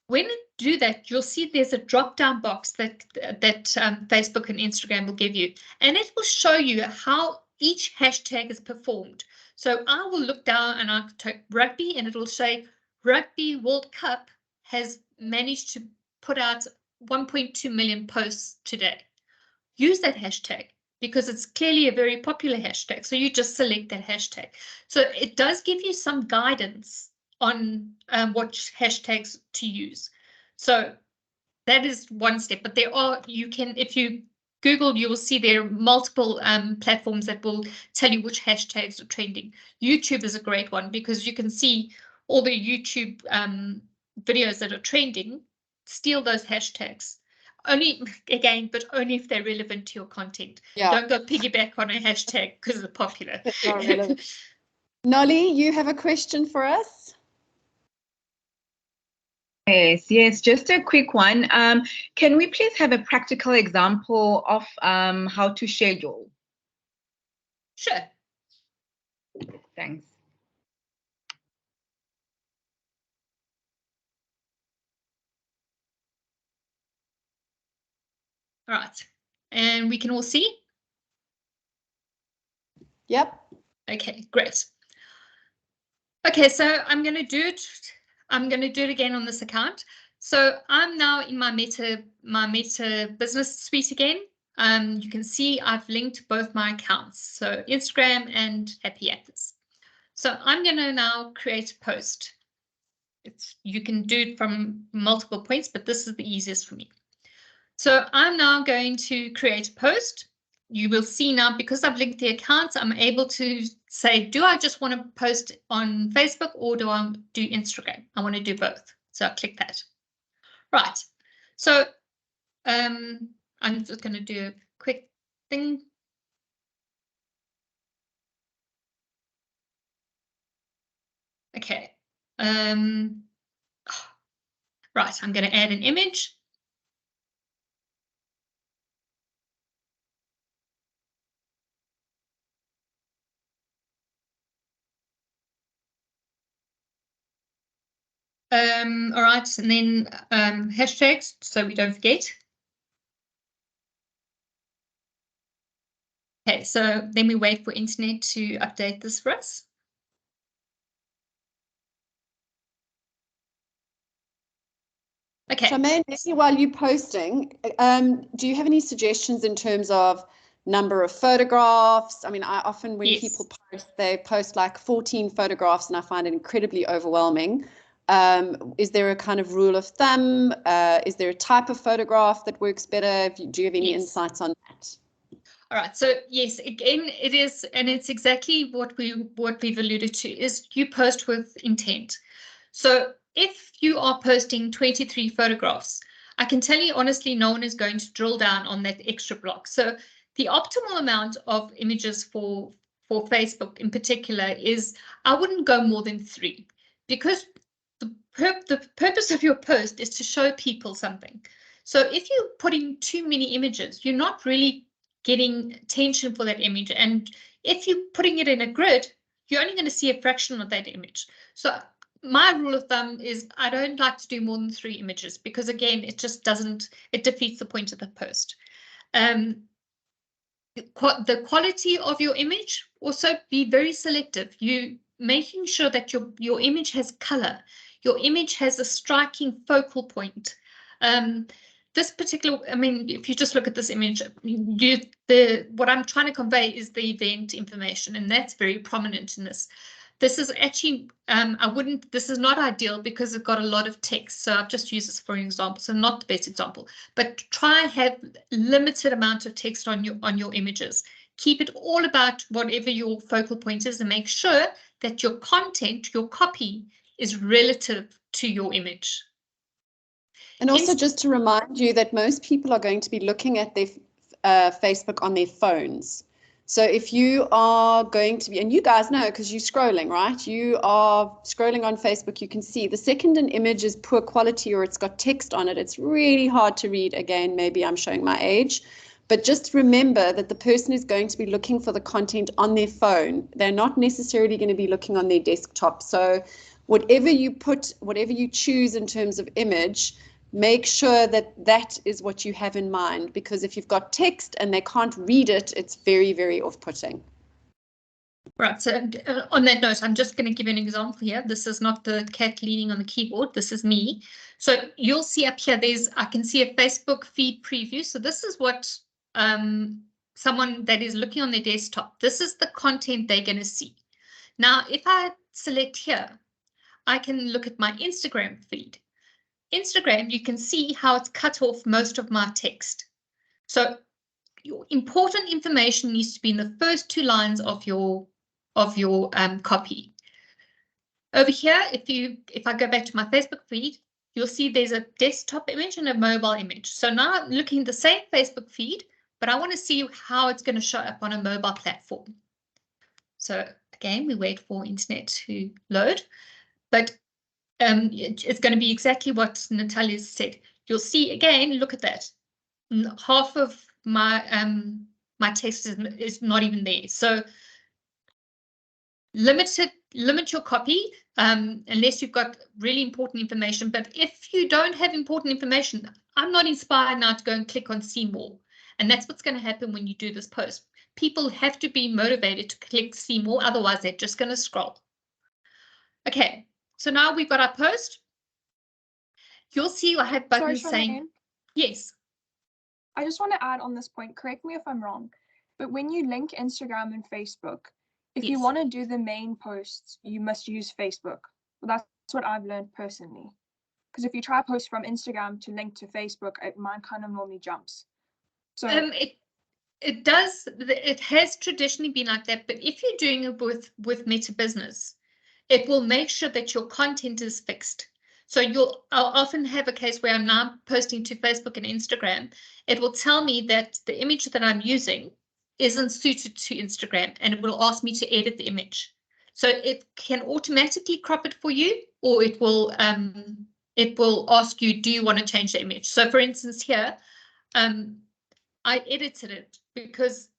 When you do that, you'll see there's a drop-down box that Facebook and Instagram will give you, and it will show you how each hashtag is performed. So I will look down and I'll type rugby, and it will say Rugby World Cup has managed to put out 1.2 million posts today. Use that hashtag because it's clearly a very popular hashtag. So you just select that hashtag. So it does give you some guidance on what hashtags to use. So that is one step. But if you Google, you will see there are multiple platforms that will tell you which hashtags are trending. YouTube is a great one because you can see all the YouTube videos that are trending. Steal those hashtags. Only if they're relevant to your content. Yeah. Don't go piggyback on a hashtag because it's popular. It's not relevant. Nolly, you have a question for us? Yes, just a quick one. Can we please have a practical example of how to schedule? Sure. Thanks. All right. And we can all see? Yep. Okay, great. Okay, so I'm going to do it again on this account. So I'm now in my Meta business suite again. You can see I've linked both my accounts, so Instagram and Happy Actors. So I'm going to now create a post. you can do it from multiple points, but this is the easiest for me. So I'm now going to create a post. You will see now, because I've linked the accounts, I'm able to say, do I just want to post on Facebook or do I do Instagram? I want to do both. So I'll click that. Right. So I'm just going to do a quick thing. Okay. Right, I'm going to add an image. All right, and then hashtags, so we don't forget. Okay, so then we wait for internet to update this for us. Okay. Charmaine, maybe while you're posting, do you have any suggestions in terms of number of photographs? I mean, I often, when people post, they post like 14 photographs, and I find it incredibly overwhelming. Is there a kind of rule of thumb? Is there a type of photograph that works better? Do you have any insights on that? All right. So yes, again, it is, and it's exactly what we've alluded to, is you post with intent. So if you are posting 23 photographs, I can tell you honestly, no one is going to drill down on that extra block. So the optimal amount of images for Facebook in particular is, I wouldn't go more than 3, because the purpose of your post is to show people something. So if you're putting too many images, you're not really getting attention for that image. And if you're putting it in a grid, you're only going to see a fraction of that image. So my rule of thumb is I don't like to do more than 3 images, because again, it just doesn't, it defeats the point of the post. The quality of your image, also be very selective. You making sure that your image has color, your image has a striking focal point. This particular, I mean, if you just look at this image, what I'm trying to convey is the event information, and that's very prominent in this. This is actually, this is not ideal because it's got a lot of text. So I've just used this for an example. So not the best example, but try have limited amount of text on your images. Keep it all about whatever your focal point is, and make sure that your content, your copy, is relative to your image. And also just to remind you that most people are going to be looking at their Facebook on their phones. So if you are going to be, and you guys know because you're scrolling, right? You are scrolling on Facebook, you can see the second an image is poor quality or it's got text on it, it's really hard to read. Again, maybe I'm showing my age, but just remember that the person is going to be looking for the content on their phone. They're not necessarily going to be looking on their desktop. So whatever you put, whatever you choose in terms of image, make sure that that is what you have in mind, because if you've got text and they can't read it, it's very, very off-putting. Right, so on that note, I'm just going to give you an example here. This is not the cat leaning on the keyboard. This is me. So you'll see up here, I can see a Facebook feed preview. So this is what someone that is looking on their desktop, this is the content they're going to see. Now, if I select here, I can look at my Instagram feed. Instagram, you can see how it's cut off most of my text. So your important information needs to be in the first 2 lines of your copy. Over here, if I go back to my Facebook feed, you'll see there's a desktop image and a mobile image. So now I'm looking at the same Facebook feed, but I want to see how it's going to show up on a mobile platform. So again, we wait for internet to load, but it's going to be exactly what Natalia said. You'll see again, look at that. Half of my my text is not even there. So limit your copy unless you've got really important information. But if you don't have important information, I'm not inspired now to go and click on see more. And that's what's going to happen when you do this post. People have to be motivated to click see more, otherwise they're just going to scroll. Okay, so now we've got our post. You'll see I have buttons saying, yes. I just want to add on this point, correct me if I'm wrong, but when you link Instagram and Facebook, if you want to do the main posts, you must use Facebook. Well, that's That's what I've learned personally. Because if you try to post from Instagram to link to Facebook, mine kind of normally jumps. So it does. It has traditionally been like that. But if you're doing it with Meta Business, it will make sure that your content is fixed. So I'll often have a case where I'm now posting to Facebook and Instagram. It will tell me that the image that I'm using isn't suited to Instagram, and it will ask me to edit the image. So it can automatically crop it for you, or it will ask you, do you want to change the image? So for instance, here, I edited it because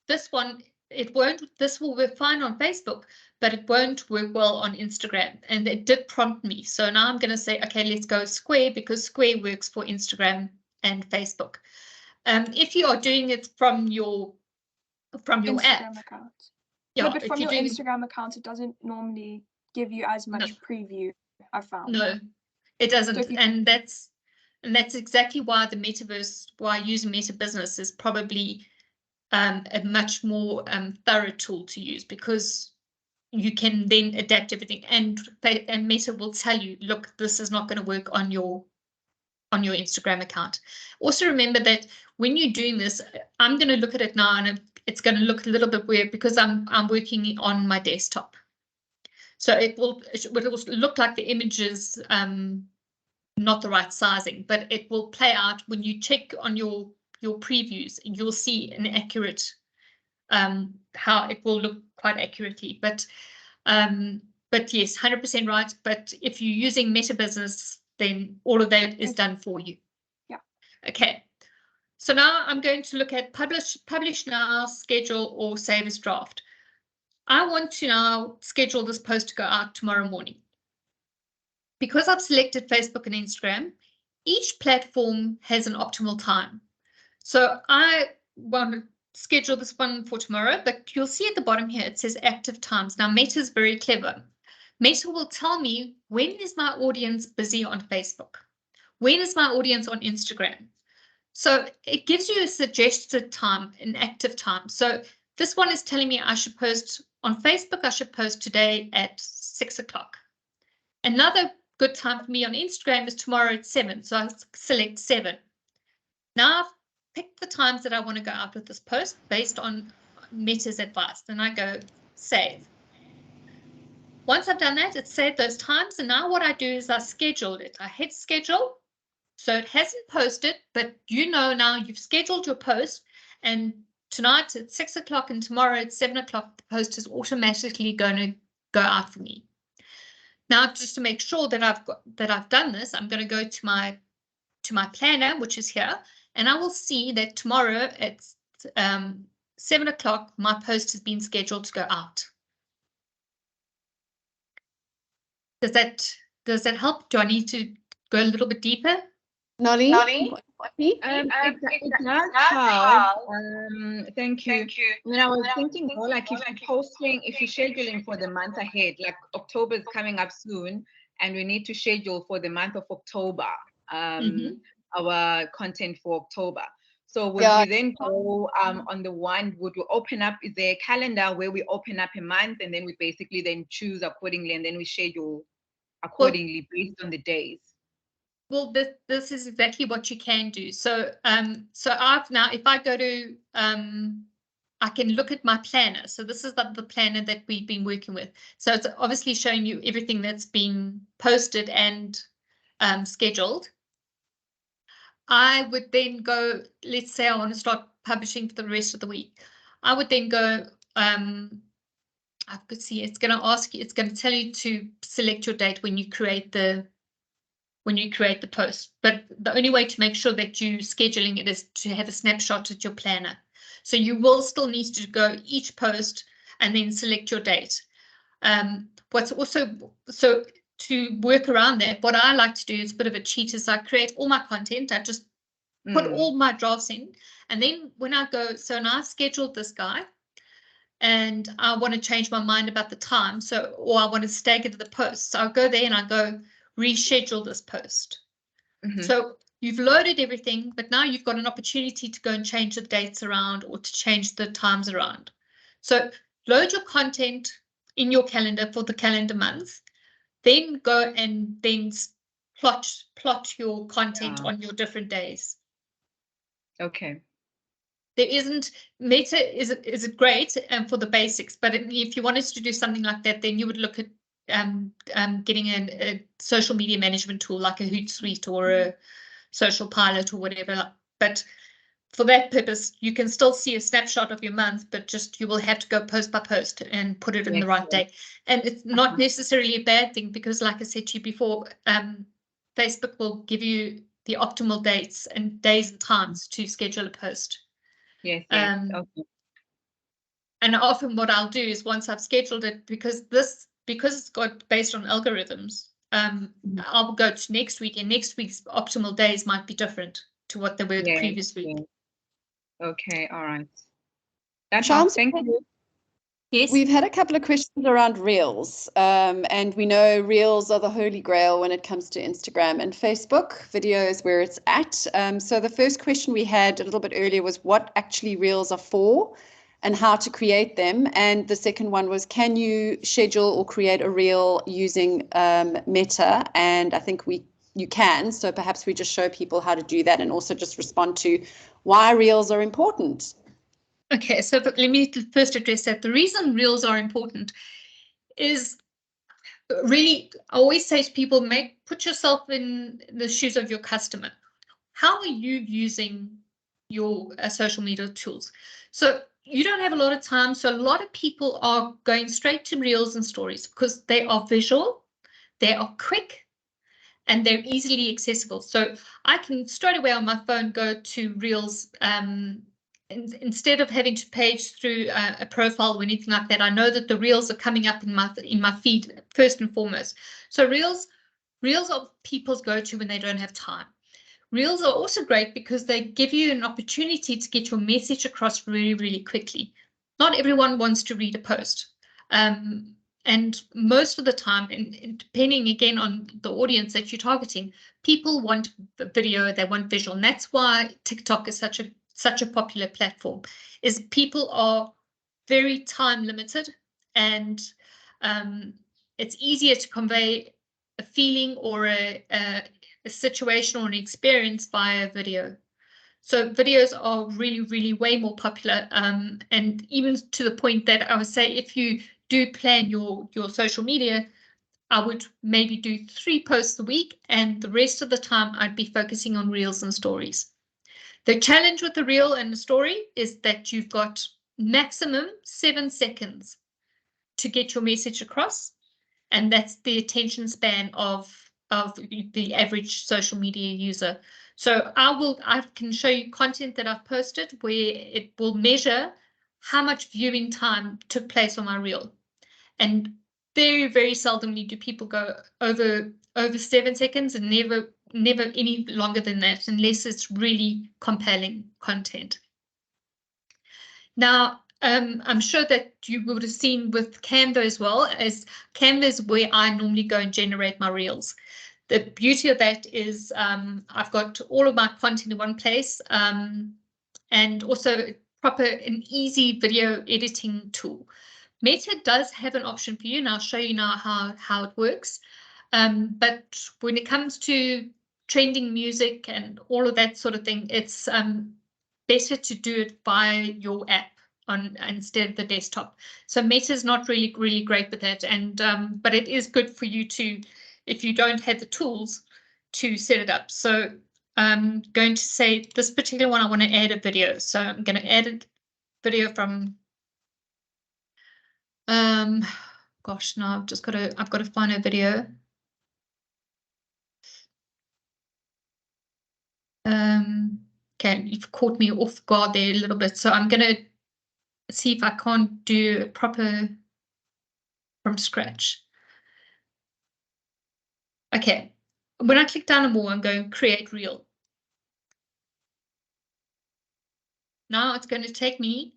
this one, this will work fine on Facebook, but it won't work well on Instagram. And it did prompt me. So now I'm going to say, okay, let's go Square, because Square works for Instagram and Facebook. If you are doing it from your Instagram app account. yeah, No, but if from you're your doing Instagram account, it doesn't normally give you as much preview, I found. no, it doesn't. So if you- and that's exactly why the metaverse, why using Meta Business is probably a much more thorough tool to use, because you can then adapt everything, and Meta will tell you, look, this is not going to work on your Instagram account. Also remember that when you're doing this, I'm going to look at it now, and it's going to look a little bit weird because I'm working on my desktop. So it will look like the image is not the right sizing, but it will play out when you check on your previews. You'll see an accurate how it will look quite accurately. But yes, 100% right. But if you're using Meta Business, then all of that is done for you. Yeah. Okay. So now I'm going to look at publish now, schedule, or save as draft. I want to now schedule this post to go out tomorrow morning. Because I've selected Facebook and Instagram, each platform has an optimal time. So I want to schedule this one for tomorrow, but you'll see at the bottom here, it says active times. Now, Meta is very clever. Meta will tell me, when is my audience busy on Facebook? When is my audience on Instagram? So it gives you a suggested time, an active time. So this one is telling me I should post on Facebook, I should post today at 6 o'clock. Another good time for me on Instagram is tomorrow at 7. So I select 7. Now I've picked the times that I want to go out with this post based on Meta's advice. Then I go save. Once I've done that, it's saved those times. And now what I do is I schedule it. I hit schedule. So it hasn't posted, but you know now you've scheduled your post, and tonight at 6 o'clock and tomorrow at 7 o'clock, the post is automatically going to go out for me. Now, just to make sure that I've done this, I'm going to go to my planner, which is here, and I will see that tomorrow at 7 o'clock, my post has been scheduled to go out. Does that help? Do I need to go a little bit deeper? Nolly? It does help. Thank you. When I was thinking more like if you're scheduling for the month ahead, like October is coming up soon, and we need to schedule for the month of October, our content for October. So would we then go on the one, would we open up, is there a calendar where we open up a month and then we basically then choose accordingly and then we schedule accordingly based on the days? Well, this is exactly what you can do. So I've now, if I go to I can look at my planner. So this is the planner that we've been working with. So it's obviously showing you everything that's been posted and scheduled. I would then go, let's say I want to start publishing for the rest of the week. I would then go, I could see it's going to ask you, it's going to tell you to select your date when you create the post. But the only way to make sure that you're scheduling it is to have a snapshot at your planner. So you will still need to go each post and then select your date. What's also, so to work around that, what I like to do is a bit of a cheat, is I create all my content. I just put all my drafts in. And then when I go, so now I've scheduled this guy and I want to change my mind about the time. So, or I want to stagger the post. So I'll go there and I go reschedule this post. So you've loaded everything, but now you've got an opportunity to go and change the dates around or to change the times around. So load your content in your calendar for the calendar month. then go and then plot your content on your different days. Okay. There isn't Meta is it great for the basics, but if you wanted to do something like that, then you would look at getting a social media management tool like a Hootsuite or a Social Pilot or whatever. But for that purpose, you can still see a snapshot of your month, but just you will have to go post by post and put it in the right day. And it's not necessarily a bad thing because, like I said to you before, Facebook will give you the optimal dates and days and times to schedule a post. Yes. Okay. And often what I'll do is once I've scheduled it, because it's got based on algorithms, I'll go to next week, and next week's optimal days might be different to what they were the previous week. Yes. Okay, all right. That's Shams, thank you. Yes. We've had a couple of questions around Reels, and we know Reels are the holy grail when it comes to Instagram and Facebook. Video is where it's at. So the first question we had a little bit earlier was what actually Reels are for and how to create them. And the second one was, can you schedule or create a Reel using Meta? And I think you can. So perhaps we just show people how to do that and also just respond to why Reels are important. Okay, so let me first address that. The reason Reels are important is really, I always say to people, put yourself in the shoes of your customer. How are you using your social media tools? So you don't have a lot of time. So a lot of people are going straight to Reels and stories because they are visual, they are quick, and they're easily accessible. So I can straight away on my phone go to Reels. Instead of having to page through a profile or anything like that, I know that the Reels are coming up in my feed first and foremost. So Reels are people's go-to when they don't have time. Reels are also great because they give you an opportunity to get your message across really, really quickly. Not everyone wants to read a post. And most of the time, and depending again on the audience that you're targeting, people want video, they want visual. And that's why TikTok is such a popular platform, is people are very time limited, and it's easier to convey a feeling or a situation or an experience via video. So videos are really, really way more popular, and even to the point that I would say if you do plan your social media, I would maybe do 3 posts a week, and the rest of the time I'd be focusing on Reels and stories. The challenge with the Reel and the story is that you've got maximum 7 seconds to get your message across, and that's the attention span of the average social media user. So I can show you content that I've posted where it will measure how much viewing time took place on my Reel. And very, very seldomly do people go over 7 seconds, and never any longer than that, unless it's really compelling content. Now, I'm sure that you would have seen with Canva as well, as Canva is where I normally go and generate my Reels. The beauty of that is I've got all of my content in one place, and also an easy video editing tool. Meta does have an option for you, and I'll show you now how it works. But when it comes to trending music and all of that sort of thing, it's better to do it via your app instead of the desktop. So Meta is not really, really great with that, and but it is good for you to, if you don't have the tools, to set it up. So I'm going to say this particular one, I want to add a video. So I'm going to add a video from gosh, no, I've got to find a video. Okay, you've caught me off guard there a little bit. So I'm gonna see if I can't do a proper from scratch. Okay, when I click down more, I'm going to create Reel. Now it's going to take me,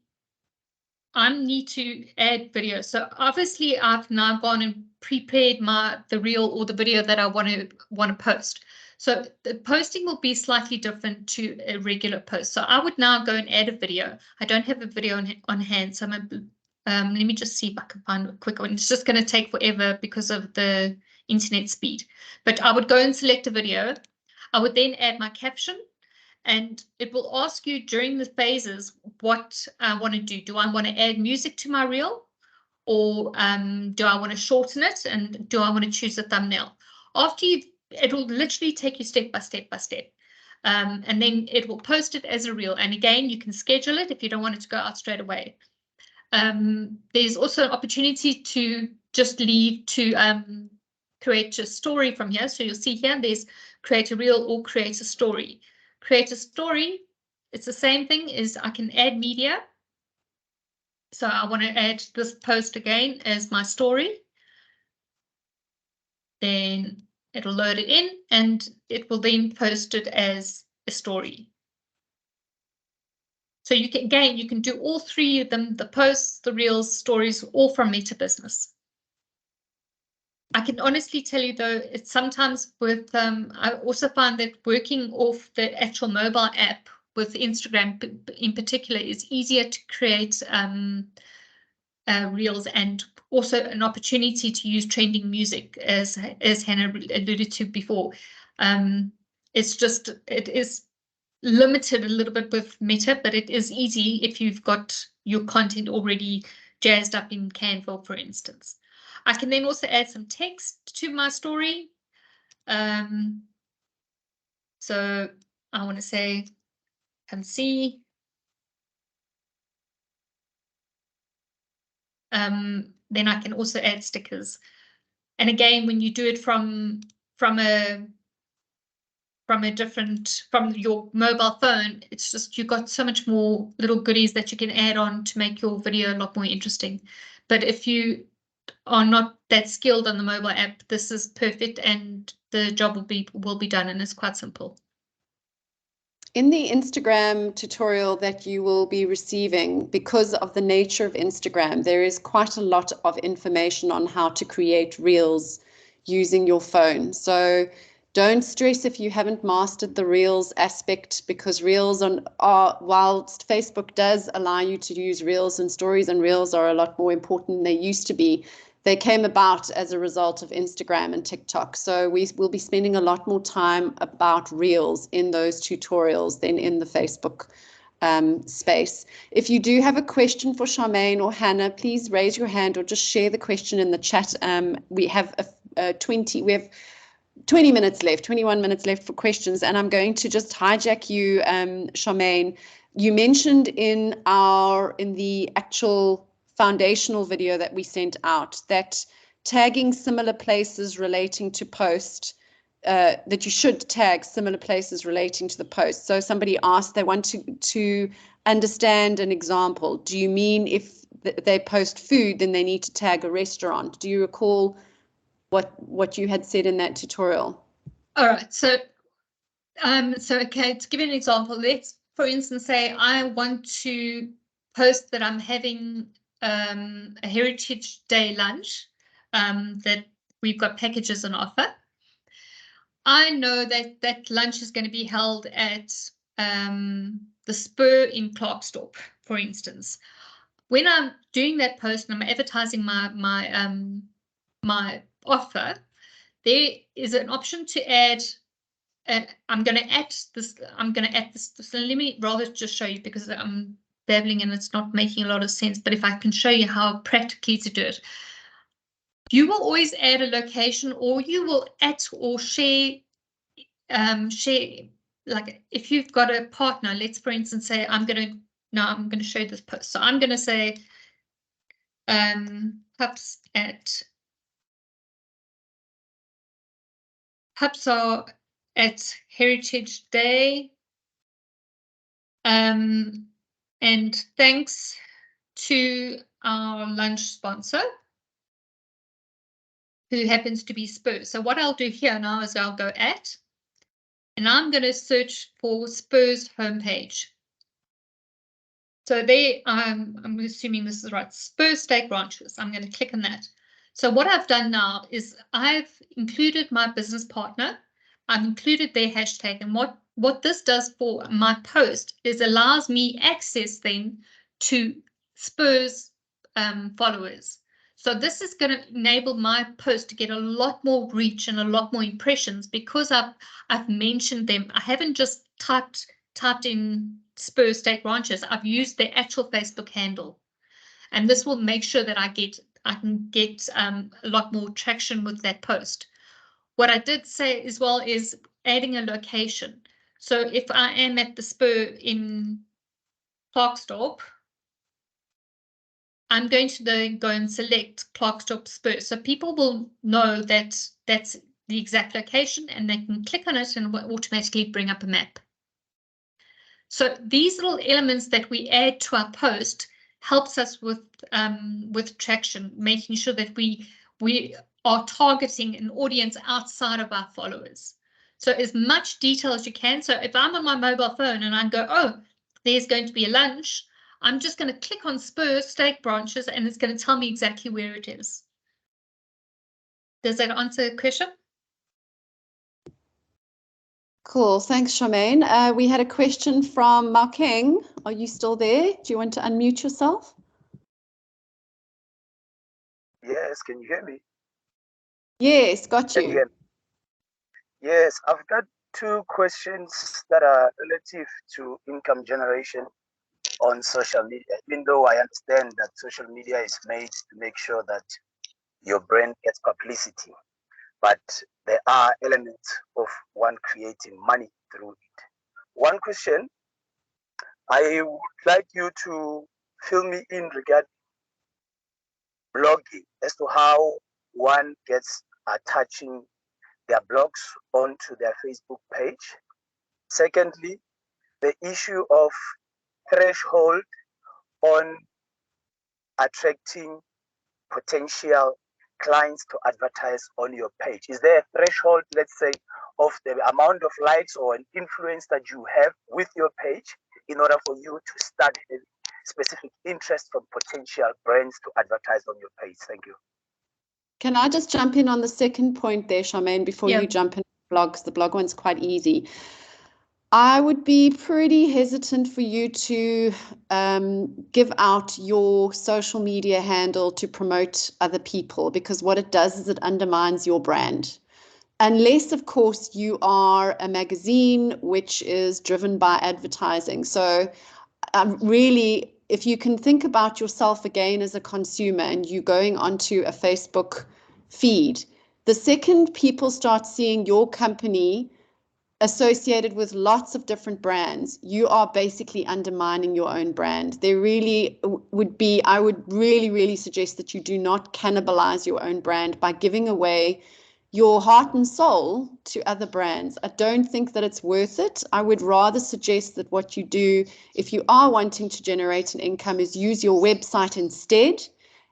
I need to add video. So obviously I've now gone and prepared the Reel or the video that I want to post. So the posting will be slightly different to a regular post. So I would now go and add a video. I don't have a video on hand, so I'm Let me just see if I can find a quick one. It's just going to take forever because of the internet speed. But I would go and select a video. I would then add my caption, and it will ask you during the phases what I want to do. Do I want to add music to my reel, or do I want to shorten it, and do I want to choose a thumbnail? After it will literally take you step by step by step. And then it will post it as a reel. And again, you can schedule it if you don't want it to go out straight away. There's also an opportunity to just leave to create a story from here. So you'll see here, there's create a reel or create a story. Create a story, it's the same thing as I can add media. So I want to add this post again as my story. Then it'll load it in and it will then post it as a story. So you can, again, you can do all three of them, the posts, the reels, stories, all from Meta Business. I can honestly tell you though, it's sometimes with, I also find that working off the actual mobile app with Instagram in particular is easier to create reels, and also an opportunity to use trending music, as Hannah alluded to before. It's just, it is limited a little bit with Meta, but it is easy if you've got your content already jazzed up in Canva, for instance. I can then also add some text to my story. So I want to say, come see. Then I can also add stickers. And again, when you do it from your mobile phone, it's just, you've got so much more little goodies that you can add on to make your video a lot more interesting. But if you are not that skilled on the mobile app, this is perfect, and the job will be done, and it's quite simple. In the Instagram tutorial that you will be receiving, because of the nature of Instagram, there is quite a lot of information on how to create reels using your phone. So don't stress if you haven't mastered the reels aspect, because reels are, whilst Facebook does allow you to use reels and stories, and reels are a lot more important than they used to be, they came about as a result of Instagram and TikTok. So we will be spending a lot more time about reels in those tutorials than in the Facebook space. If you do have a question for Charmaine or Hannah, please raise your hand or just share the question in the chat. We have 20 minutes left, 21 minutes left for questions, and I'm going to just hijack you, Charmaine. You mentioned in the actual foundational video that we sent out that tagging similar places relating to post, that you should tag similar places relating to the post. So somebody asked, they want to understand an example. Do you mean if they post food, then they need to tag a restaurant? Do you recall what you had said in that tutorial? All right, so okay, to give you an example, let's, for instance, say I want to post that I'm having a Heritage Day lunch, that we've got packages on offer. I know that that lunch is going to be held at the Spur in Klerksdorp, for instance. When I'm doing that post and I'm advertising my offer, there is an option to add. I'm going to add this. So let me rather just show you, because I'm babbling and it's not making a lot of sense. But if I can show you how practically to do it, you will always add a location, or you will add or share. Like if you've got a partner, let's for instance say I'm going to show this post. So I'm going to say pups are at Heritage Day, and thanks to our lunch sponsor, who happens to be Spur. So what I'll do here now is I'll go at, and I'm going to search for Spur's homepage. So there, I'm assuming this is right, Spur Steak Ranches. I'm going to click on that. So what I've done now is I've included my business partner. I've included their hashtag. And what this does for my post is allows me access then to Spur's followers. So this is going to enable my post to get a lot more reach and a lot more impressions because I've mentioned them. I haven't just typed in Spur Steak Ranches. I've used their actual Facebook handle, and this will make sure that I can get a lot more traction with that post. What I did say as well is adding a location. So if I am at the Spur in Klerksdorp, I'm going to then go and select Klerksdorp Spur. So people will know that that's the exact location and they can click on it and it will automatically bring up a map. So these little elements that we add to our post helps us with traction, making sure that we are targeting an audience outside of our followers. So as much detail as you can. So if I'm on my mobile phone and I go, oh, there's going to be a lunch, I'm just going to click on Spur Steak Branches and it's going to tell me exactly where it is. Does that answer the question? Cool. Thanks, Charmaine. We had a question from Marking. Are you still there? Do you want to unmute yourself? Yes, can you hear me? Yes, got Can you you. hear me? Yes, I've got two questions that are relative to income generation on social media, even though I understand that social media is made to make sure that your brand gets publicity, but there are elements of one creating money through it. One question, I would like you to fill me in regarding blogging as to how one gets attaching their blogs onto their Facebook page. Secondly, the issue of threshold on attracting potential clients to advertise on your page. Is there a threshold, let's say, of the amount of likes or an influence that you have with your page in order for you to start having specific interest from potential brands to advertise on your page? Thank you. Can I just jump in on the second point there, Charmaine, before you jump in blogs? The blog one's quite easy. I would be pretty hesitant for you to give out your social media handle to promote other people, because what it does is it undermines your brand. Unless, of course, you are a magazine which is driven by advertising. So really, if you can think about yourself again as a consumer and you going onto a Facebook feed, the second people start seeing your company associated with lots of different brands, you are basically undermining your own brand. There really would be, I would really suggest that you do not cannibalize your own brand by giving away your heart and soul to other brands. I don't think that it's worth it. I would rather suggest that what you do, if you are wanting to generate an income, is use your website instead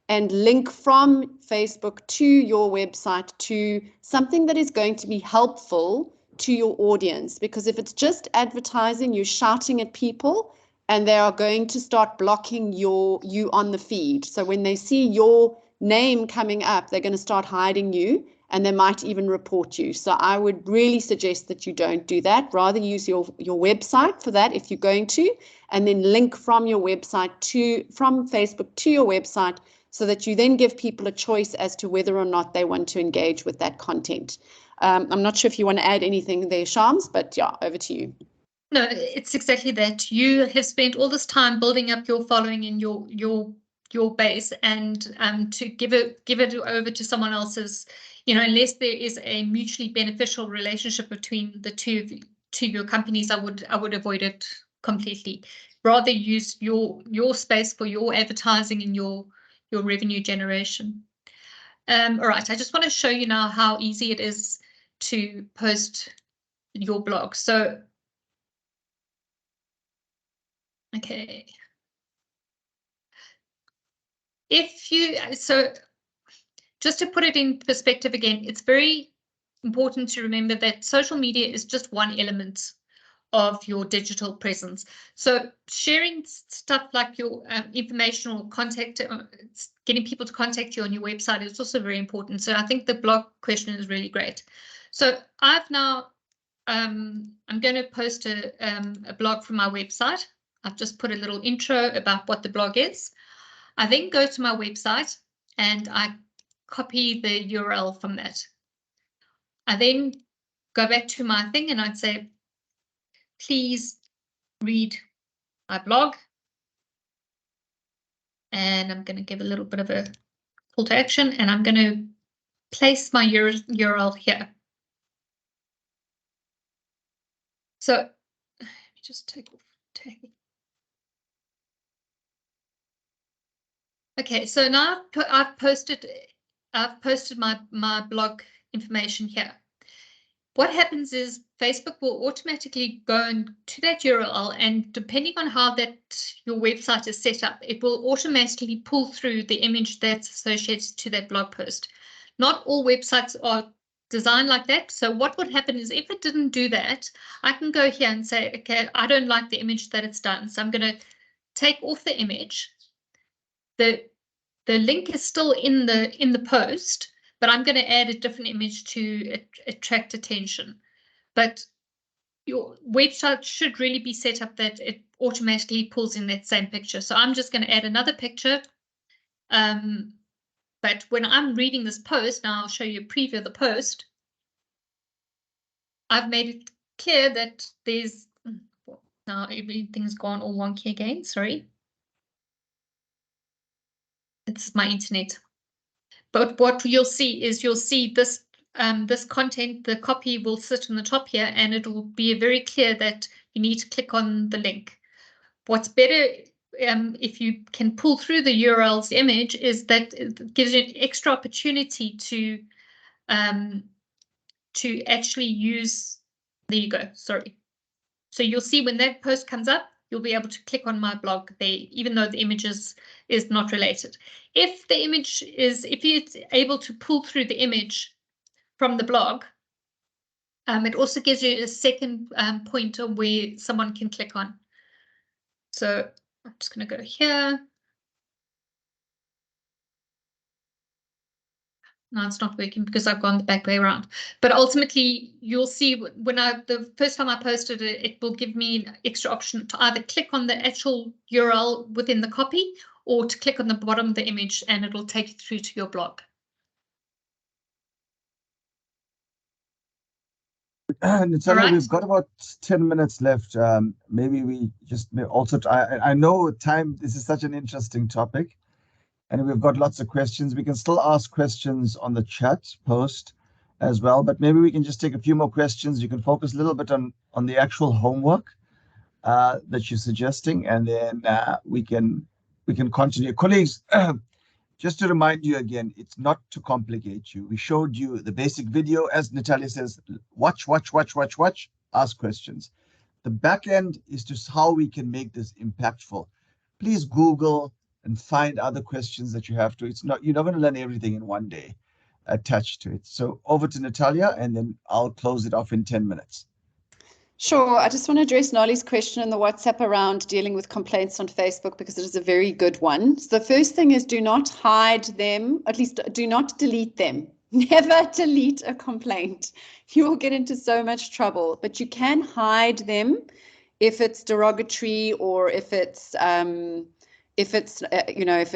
and link from Facebook to your website to something that is going to be helpful to your audience. Because if it's just advertising, you're shouting at people and they are going to start blocking you on the feed. So when they see your name coming up, they're going to start hiding you and they might even report you. So I would really suggest that you don't do that. Rather use your website for that if you're going to, and then link from your website from Facebook to your website, so that you then give people a choice as to whether or not they want to engage with that content. I'm not sure if you want to add anything there, Shams, but yeah, over to you. No, it's exactly that. You have spent all this time building up your following and your base, and to give it over to someone else's, unless there is a mutually beneficial relationship between the two of your companies, I would avoid it completely. Rather use your space for your advertising and your revenue generation. All right, I just want to show you now how easy it is to post your blog. So, okay. So just to put it in perspective again, it's very important to remember that social media is just one element of your digital presence. So sharing stuff like your informational contact, getting people to contact you on your website is also very important. So I think the blog question is really great. So I've now, I'm going to post a blog from my website. I've just put a little intro about what the blog is. I then go to my website and I copy the URL from that. I then go back to my thing and I'd say, please read my blog. And I'm going to give a little bit of a call to action, and I'm going to place my URL here. So let me just take off tag. Okay, so now I've posted my blog information here. What happens is Facebook will automatically go to that URL, and depending on how that your website is set up, it will automatically pull through the image that's associated to that blog post. Not all websites are designed like that. So what would happen is if it didn't do that, I can go here and say, okay, I don't like the image that it's done. So I'm going to take off the image. The link is still in the post, but I'm going to add a different image to attract attention. But your website should really be set up that it automatically pulls in that same picture. So I'm just going to add another picture. But when I'm reading this post, now I'll show you a preview of the post. I've made it clear that there's, now everything's gone all wonky again, sorry. It's my internet. But what you'll see is this this content, the copy will sit on the top here, and it will be very clear that you need to click on the link. What's better if you can pull through the URL's image is that it gives you an extra opportunity to actually use, there you go, sorry. So you'll see when that post comes up, you'll be able to click on my blog there, even though the image is not related. If the image is, if you're able to pull through the image from the blog, it also gives you a second point of where someone can click on. So I'm just going to go here. No, it's not working because I've gone the back way around. But ultimately, you'll see when the first time I posted it, it will give me an extra option to either click on the actual URL within the copy or to click on the bottom of the image, and it'll take you through to your blog. Natalia, Right. we've got about 10 minutes left. Maybe we just also, I know time, this is such an interesting topic, and we've got lots of questions. We can still ask questions on the chat post as well, but maybe we can just take a few more questions. You can focus a little bit on the actual homework that you're suggesting, and then we can continue. Colleagues, just to remind you again, it's not to complicate you. We showed you the basic video, as Natalia says, watch, ask questions. The back end is just how we can make this impactful. Please Google and find other questions that you have to. It's not, you're not going to learn everything in one day attached to it. So over to Natalia, and then I'll close it off in 10 minutes. Sure. I just want to address Nolly's question in the WhatsApp around dealing with complaints on Facebook, because it is a very good one. So the first thing is, do not hide them, at least do not delete them. Never delete a complaint. You will get into so much trouble, but you can hide them if it's derogatory, or if it's you know, if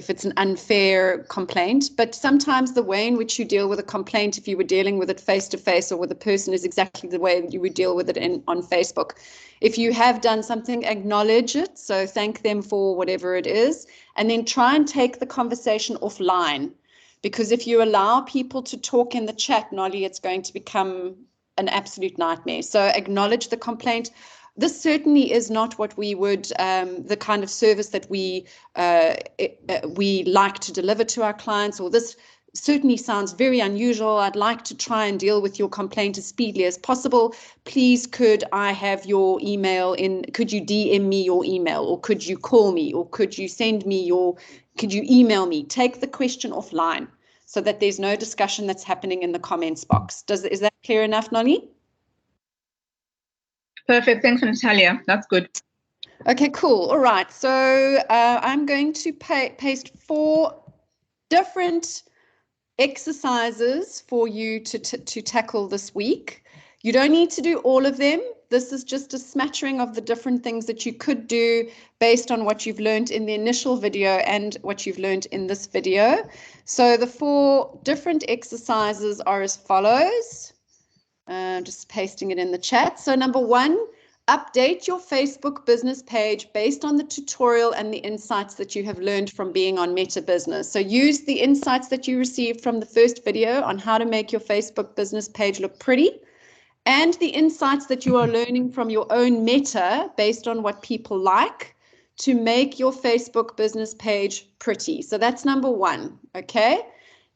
it's an unfair complaint. But sometimes the way in which you deal with a complaint, if you were dealing with it face to face or with a person, is exactly the way that you would deal with it on Facebook. If you have done something, acknowledge it. So thank them for whatever it is, and then try and take the conversation offline. Because if you allow people to talk in the chat, Nolly, it's going to become an absolute nightmare. So acknowledge the complaint. This certainly is not what we would, the kind of service that we like to deliver to our clients, or this certainly sounds very unusual. I'd like to try and deal with your complaint as speedily as possible. Please, could I have your email in, could you DM me your email, or could you call me, or could you send me could you email me? Take the question offline so that there's no discussion that's happening in the comments box. Is that clear enough, Nolly? Perfect. Thanks, Natalia. That's good. Okay, cool. All right. So I'm going to paste 4 different exercises for you to tackle this week. You don't need to do all of them. This is just a smattering of the different things that you could do based on what you've learned in the initial video and what you've learned in this video. So the 4 different exercises are as follows. Just pasting it in the chat. So number 1, update your Facebook business page based on the tutorial and the insights that you have learned from being on Meta Business. So use the insights that you received from the first video on how to make your Facebook business page look pretty, and the insights that you are learning from your own Meta based on what people like to make your Facebook business page pretty. So that's number 1, okay?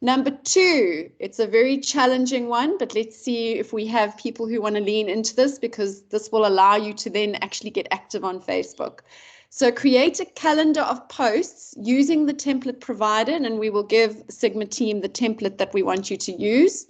Number 2, it's a very challenging one, but let's see if we have people who want to lean into this, because this will allow you to then actually get active on Facebook. So create a calendar of posts using the template provided, and we will give Sigma team the template that we want you to use,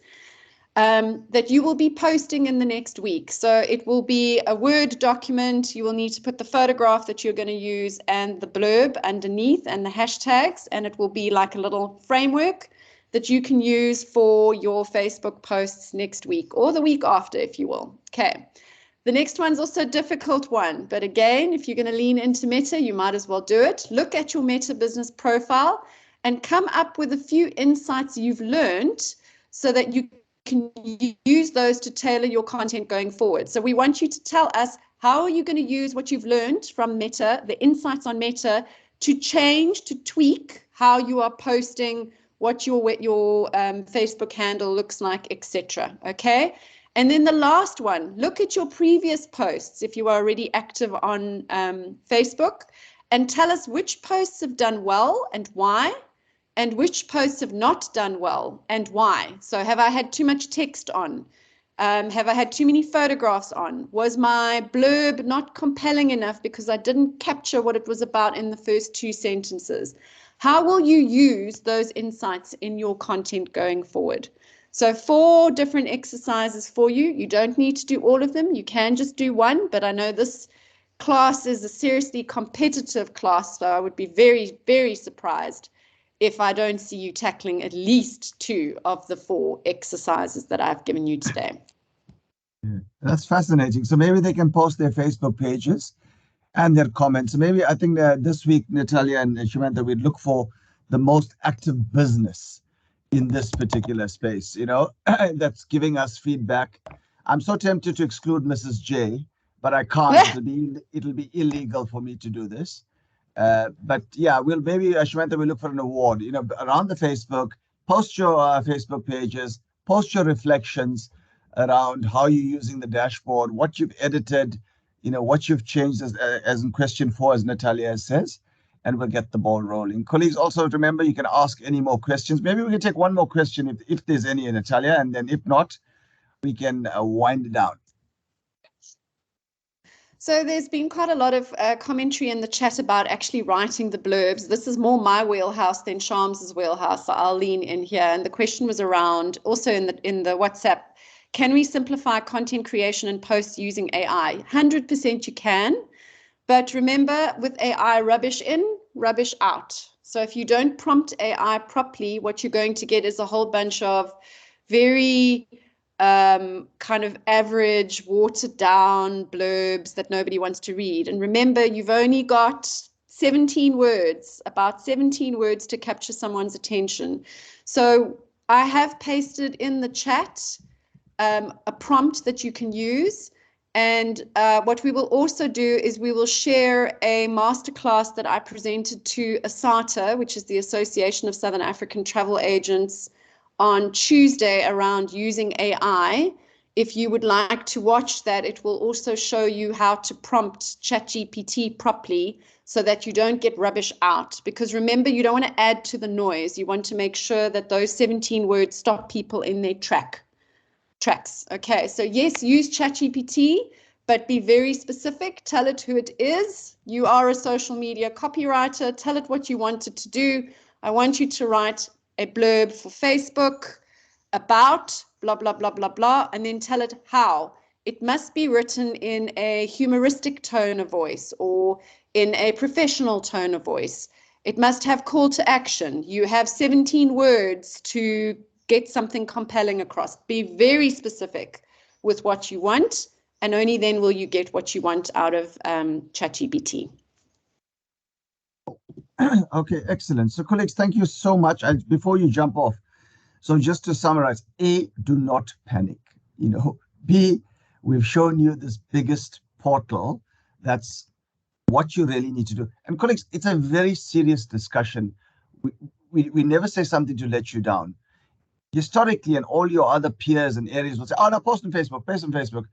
that you will be posting in the next week. So it will be a Word document. You will need to put the photograph that you're going to use and the blurb underneath and the hashtags, and it will be like a little framework that you can use for your Facebook posts next week or the week after, if you will. Okay. The next one's also a difficult one, but again, if you're going to lean into Meta, you might as well do it. Look at your Meta business profile and come up with a few insights you've learned so that you can use those to tailor your content going forward. So we want you to tell us, how are you going to use what you've learned from Meta, the insights on Meta, to change, to tweak how you are posting, what your Facebook handle looks like, etc. Okay. And then the last one, look at your previous posts if you are already active on Facebook, and tell us which posts have done well and why, and which posts have not done well and why. So have I had too much text on? Have I had too many photographs on? Was my blurb not compelling enough because I didn't capture what it was about in the first 2 sentences? How will you use those insights in your content going forward? So 4 different exercises for you. You don't need to do all of them. You can just do one, but I know this class is a seriously competitive class, so I would be very, very surprised if I don't see you tackling at least 2 of the 4 exercises that I've given you today. Yeah, that's fascinating. So maybe they can post their Facebook pages and their comments. So maybe I think that this week, Natalia and Shimanta, we'd look for the most active business in this particular space, that's giving us feedback. I'm so tempted to exclude Mrs. J, but I can't. It'll be illegal for me to do this. But yeah, we'll maybe, Shimanta, we'll look for an award, around the Facebook, post your Facebook pages, post your reflections around how you're using the dashboard, what you've edited, what you've changed as in question 4, as Natalia says, and we'll get the ball rolling. Colleagues, also remember, you can ask any more questions. Maybe we can take one more question if there's any, Natalia, and then if not, we can wind it down. So there's been quite a lot of commentary in the chat about actually writing the blurbs. This is more my wheelhouse than Shams's wheelhouse, so I'll lean in here. And the question was around, also in the WhatsApp, can we simplify content creation and posts using AI? 100% you can. But remember, with AI, rubbish in, rubbish out. So if you don't prompt AI properly, what you're going to get is a whole bunch of very kind of average, watered down blurbs that nobody wants to read. And remember, you've only got 17 words, about 17 words to capture someone's attention. So I have pasted in the chat a prompt that you can use. And what we will also do is we will share a masterclass that I presented to ASATA, which is the Association of Southern African Travel Agents, on Tuesday around using AI. If you would like to watch that, it will also show you how to prompt ChatGPT properly so that you don't get rubbish out. Because remember, you don't want to add to the noise. You want to make sure that those 17 words stop people in their tracks. Okay, so yes, use ChatGPT, but be very specific. Tell it who it is. You are a social media copywriter. Tell it what you want it to do. I want you to write a blurb for Facebook about blah, blah, blah, blah, blah, and then tell it how. It must be written in a humoristic tone of voice or in a professional tone of voice. It must have call to action. You have 17 words to get something compelling across. Be very specific with what you want, and only then will you get what you want out of ChatGPT. Okay, excellent. So colleagues, thank you so much. Before you jump off, so just to summarize, A, do not panic. B, we've shown you this biggest portal. That's what you really need to do. And colleagues, it's a very serious discussion. We never say something to let you down. Historically, and all your other peers and areas will say, oh, no, post on Facebook, post on Facebook.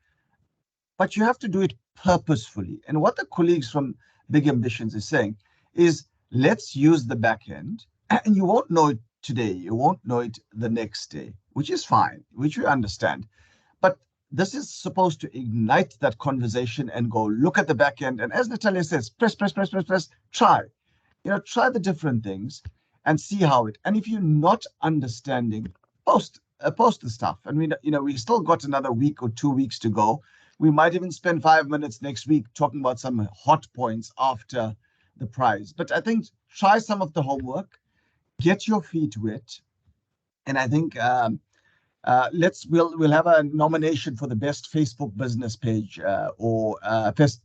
But you have to do it purposefully. And what the colleagues from Big Ambitions is saying is, let's use the back end, and you won't know it today. You won't know it the next day, which is fine, which we understand. But this is supposed to ignite that conversation and go look at the back end. And as Natalia says, press, try. Try the different things and see how it. And if you're not understanding, post the stuff. And we still got another week or 2 weeks to go. We might even spend 5 minutes next week talking about some hot points after the prize. But I think try some of the homework, get your feet wet, and I think we'll have a nomination for the best Facebook business page or best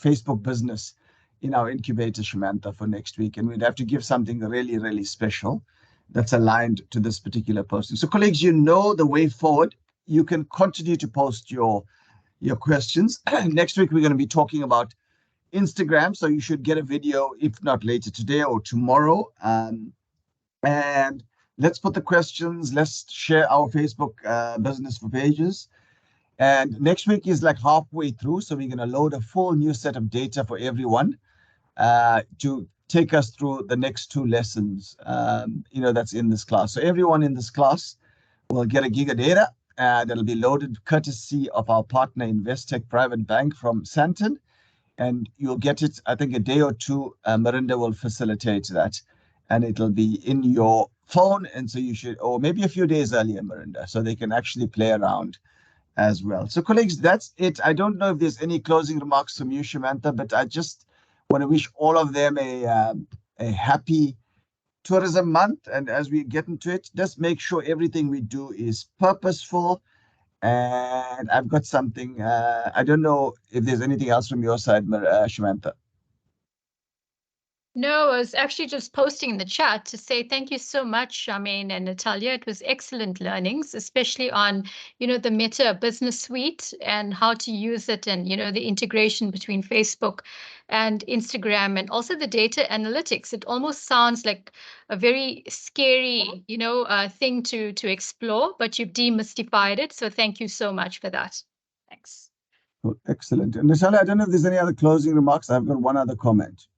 Facebook business in our incubator, Shamantha, for next week, and we'd have to give something really, really special that's aligned to this particular posting. So colleagues, the way forward. You can continue to post your questions. Next week we're going to be talking about Instagram, so you should get a video, if not later today or tomorrow. And let's put the questions. Let's share our Facebook business for pages. And next week is like halfway through, so we're going to load a full new set of data for everyone to take us through the next 2 lessons, that's in this class. So everyone in this class will get a gig of data that'll be loaded courtesy of our partner Investec Private Bank from Santon. And you'll get it, I think, a day or 2. Marinda will facilitate that, and it'll be in your phone. And so you should, or maybe a few days earlier, Marinda, so they can actually play around as well. So colleagues, that's it. I don't know if there's any closing remarks from you, Shamantha, but I just want to wish all of them a happy tourism month. And as we get into it, just make sure everything we do is purposeful. And I've got something, I don't know if there's anything else from your side, Shamantha. No, I was actually just posting in the chat to say thank you so much, Charmaine and Natalia. It was excellent learnings, especially on, the Meta Business Suite and how to use it, and, the integration between Facebook and Instagram, and also the data analytics. It almost sounds like a very scary, thing to explore, but you've demystified it. So thank you so much for that. Thanks. Well, excellent. And Natalia, I don't know if there's any other closing remarks. I've got one other comment.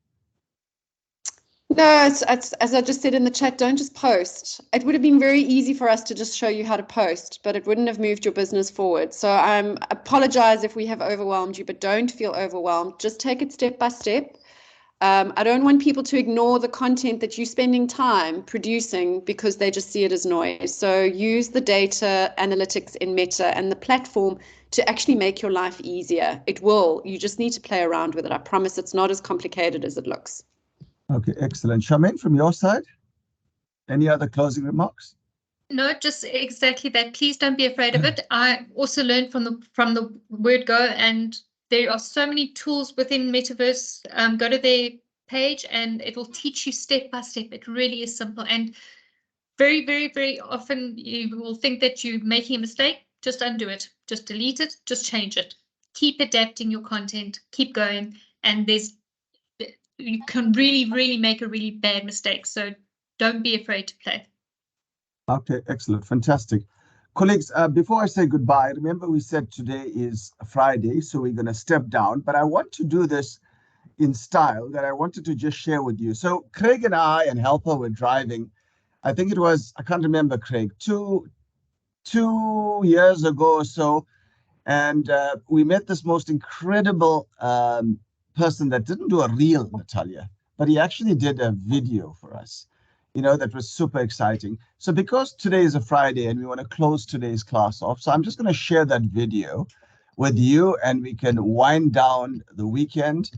No, it's, as I just said in the chat, don't just post. It would have been very easy for us to just show you how to post, but it wouldn't have moved your business forward. So I apologize if we have overwhelmed you, but don't feel overwhelmed. Just take it step by step. I don't want people to ignore the content that you're spending time producing because they just see it as noise. So use the data analytics in Meta and the platform to actually make your life easier. It will. You just need to play around with it. I promise it's not as complicated as it looks. Okay, excellent. Charmaine, from your side, any other closing remarks? No, just exactly that. Please don't be afraid of it. I also learned from the word go, and there are so many tools within Metaverse. Go to their page and it'll teach you step by step. It really is simple, and very, very, very often you will think that you're making a mistake. Just undo it. Just delete it. Just change it. Keep adapting your content. Keep going, and you can really, really make a really bad mistake. So don't be afraid to play. Okay, excellent. Fantastic. Colleagues, before I say goodbye, remember we said today is Friday, so we're going to step down. But I want to do this in style that I wanted to just share with you. So Craig and I and Helper were driving. I think it was, I can't remember, Craig, two years ago or so. And we met this most incredible person that didn't do a reel, Natalia, but he actually did a video for us, that was super exciting. So because today is a Friday and we want to close today's class off, so I'm just going to share that video with you, and we can wind down the weekend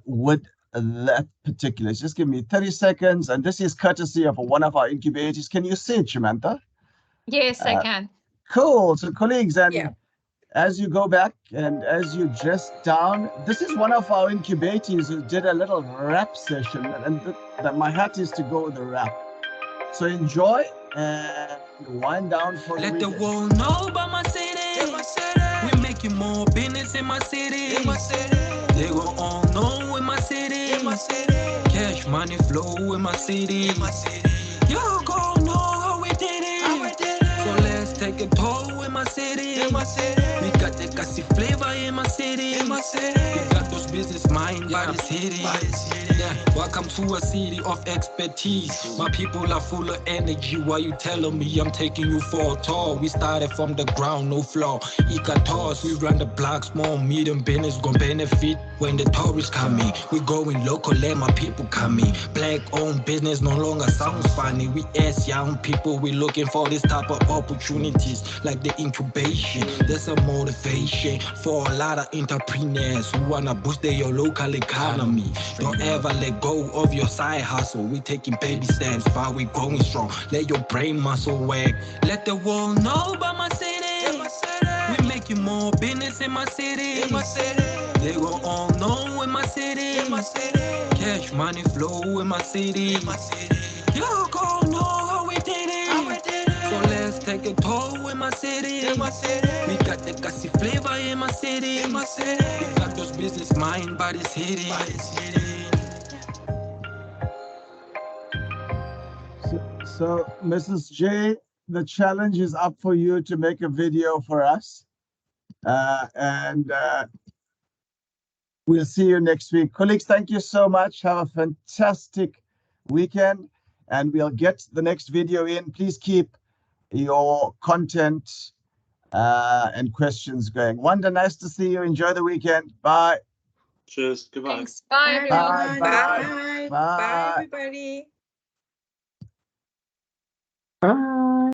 with that particular. Just give me 30 seconds. And this is courtesy of one of our incubators. Can you see it, Shamantha? Yes, I can. Cool. So colleagues, and Yeah. as you go back and as you dress down, this is one of our incubators who did a little rap session, and my hat is to go with the rap. So enjoy and wind down for the Let the weekend. world know about my city. We making more business in my city. They gon' all know in my city. Cash money flow in my city. Y'all gon' know how we did it. So let's take a tour in my city. We got the gassy flavor in my city. We got those business mind by the city. Yeah, welcome to a city of expertise. My people are full of energy. Why you telling me I'm taking you for a tour? We started from the ground, no flaw. Ecators, we run the block, small, medium business gon' benefit when the tourists coming. We going local, let my people coming. Black-owned business no longer sounds funny. We as young people, we looking for this type of opportunities, like the incubation. There's a motivation for a lot of entrepreneurs who wanna boost their local economy. Don't ever let go of your side hustle. We taking baby steps, but we growing strong. Let your brain muscle work. Let the world know about my city. We making more business in my city. They gon' all know in my city. Cash money flow in my city. Y'all gon' know how we did it. So let's take a tour in my city. We got the gassy flavor in my city. We got those business mind by the city. So, Mrs. J, the challenge is up for you to make a video for us. And we'll see you next week. Colleagues, thank you so much. Have a fantastic weekend. And we'll get the next video in. Please keep your content and questions going. Wanda, nice to see you. Enjoy the weekend. Bye. Cheers. Goodbye. Thanks. Bye, everyone. Bye. Bye, everybody. Bye.